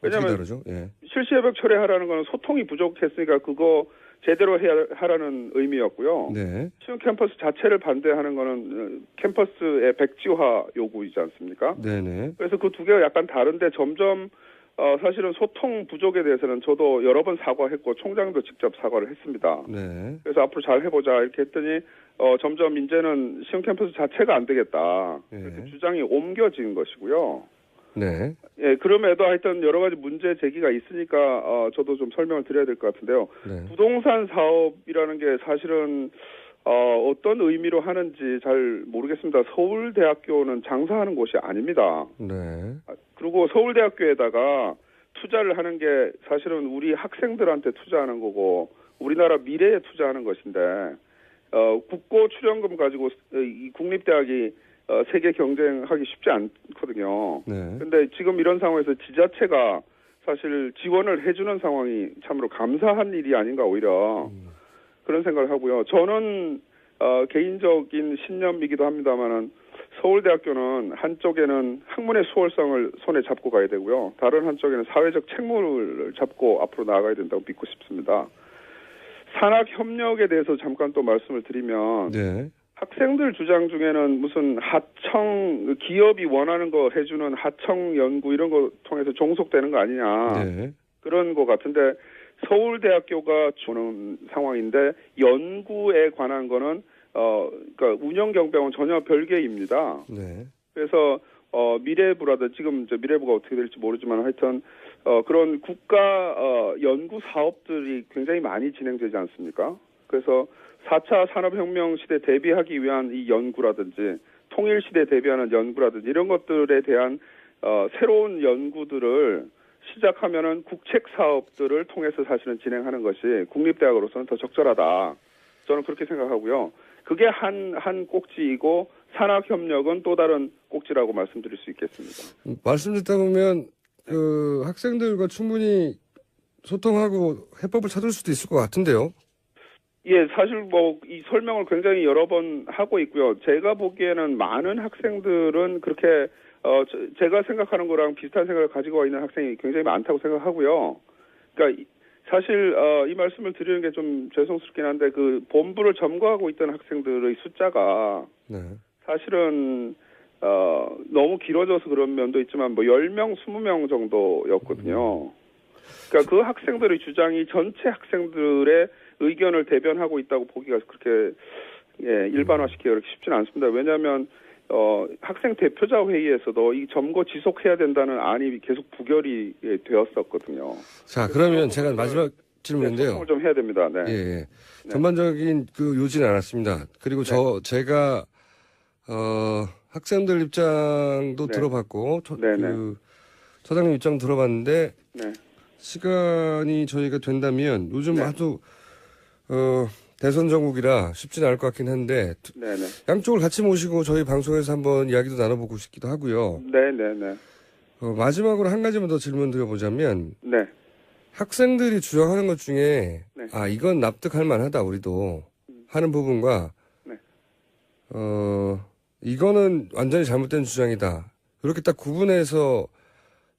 왜냐하면 어떻게 다르죠? 예. 실시협약 철회하라는 거는 소통이 부족했으니까 그거 제대로 해야 하라는 의미였고요. 네. 시험 캠퍼스 자체를 반대하는 거는 캠퍼스의 백지화 요구이지 않습니까? 네네. 그래서 그 두 개가 약간 다른데 점점 사실은 소통 부족에 대해서는 저도 여러 번 사과했고 총장도 직접 사과를 했습니다. 네. 그래서 앞으로 잘 해보자 이렇게 했더니 점점 이제는 시험 캠퍼스 자체가 안 되겠다. 그래서 주장이 옮겨진 것이고요. 네. 예, 그럼에도 하여튼 여러 가지 문제 제기가 있으니까 저도 좀 설명을 드려야 될 것 같은데요. 네. 부동산 사업이라는 게 사실은 어떤 의미로 하는지 잘 모르겠습니다. 서울대학교는 장사하는 곳이 아닙니다. 네. 그리고 서울대학교에다가 투자를 하는 게 사실은 우리 학생들한테 투자하는 거고 우리나라 미래에 투자하는 것인데 국고 출연금 가지고 이 국립대학이 세계 경쟁하기 쉽지 않거든요. 네. 근데 지금 이런 상황에서 지자체가 사실 지원을 해주는 상황이 참으로 감사한 일이 아닌가 오히려 그런 생각을 하고요. 저는 개인적인 신념이기도 합니다만은 서울대학교는 한쪽에는 학문의 수월성을 손에 잡고 가야 되고요. 다른 한쪽에는 사회적 책무를 잡고 앞으로 나아가야 된다고 믿고 싶습니다. 산학협력에 대해서 잠깐 또 말씀을 드리면 네. 학생들 주장 중에는 무슨 하청 기업이 원하는 거 해주는 하청 연구 이런 거 통해서 종속되는 거 아니냐 네. 그런 거 같은데 서울대학교가 주는 상황인데 연구에 관한 거는 그러니까 운영경배하고는 전혀 별개입니다. 네. 그래서 미래부라든 지금 이제 미래부가 어떻게 될지 모르지만 하여튼 그런 국가 연구 사업들이 굉장히 많이 진행되지 않습니까? 그래서 4차 산업혁명 시대 대비하기 위한 이 연구라든지 통일 시대 대비하는 연구라든지 이런 것들에 대한 새로운 연구들을 시작하면은 국책 사업들을 통해서 사실은 진행하는 것이 국립대학으로서는 더 적절하다. 저는 그렇게 생각하고요. 그게 한 꼭지이고 산학협력은 또 다른 꼭지라고 말씀드릴 수 있겠습니다. 말씀 듣다 보면 그 학생들과 충분히 소통하고 해법을 찾을 수도 있을 것 같은데요. 예, 사실 뭐 이 설명을 굉장히 여러 번 하고 있고요. 제가 보기에는 많은 학생들은 그렇게 제가 생각하는 거랑 비슷한 생각을 가지고 있는 학생이 굉장히 많다고 생각하고요. 그러니까 사실 이 말씀을 드리는 게 좀 죄송스럽긴 한데 그 본부를 점거하고 있던 학생들의 숫자가 네. 사실은 너무 길어져서 그런 면도 있지만 뭐 10명, 20명 정도였거든요. 그러니까 그 학생들의 주장이 전체 학생들의 의견을 대변하고 있다고 보기가 그렇게 일반화시키기가 그렇게 쉽지는 않습니다. 왜냐하면 학생 대표자 회의에서도 이 점거 지속해야 된다는 안이 계속 부결이 되었었거든요. 자, 그러면 제가 마지막 질문인데요. 소통을 좀 해야 됩니다. 네. 예. 전반적인 그 요지는 않았습니다. 그리고 제가 학생들 입장도 네. 들어봤고 네네. 그 처장님 입장 들어봤는데 네. 시간이 저희가 된다면 요즘 네. 아주 대선 전국이라 쉽지는 않을 것 같긴 한데 네네. 양쪽을 같이 모시고 저희 방송에서 한번 이야기도 나눠보고 싶기도 하고요. 네네네. 마지막으로 한 가지만 더 질문 드려보자면 네. 학생들이 주장하는 것 중에 네. 이건 납득할 만하다 우리도 하는 부분과 네. 이거는 완전히 잘못된 주장이다. 이렇게 딱 구분해서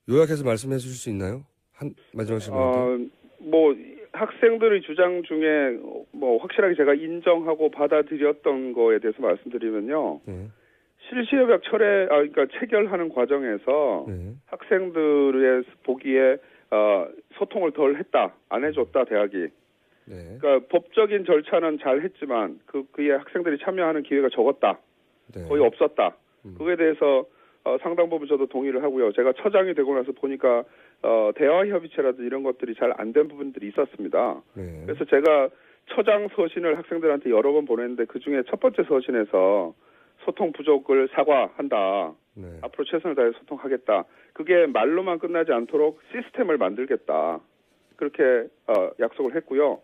요약해서 말씀해 주실 수 있나요? 마지막 질문인데. 뭐 학생들의 주장 중에 뭐 확실하게 제가 인정하고 받아들였던 거에 대해서 말씀드리면요. 네. 실시협약 그러니까 체결하는 과정에서 네. 학생들의 보기에 소통을 덜 했다, 안 해줬다 대학이. 네. 그러니까 법적인 절차는 잘 했지만 그에 학생들이 참여하는 기회가 적었다, 네. 거의 없었다. 그거에 대해서 상당 부분 저도 동의를 하고요. 제가 처장이 되고 나서 보니까 대화협의체라든지 이런 것들이 잘 안 된 부분들이 있었습니다. 네. 그래서 제가 처장 서신을 학생들한테 여러 번 보냈는데 그중에 첫 번째 서신에서 소통 부족을 사과한다. 네. 앞으로 최선을 다해 소통하겠다. 그게 말로만 끝나지 않도록 시스템을 만들겠다. 그렇게 약속을 했고요.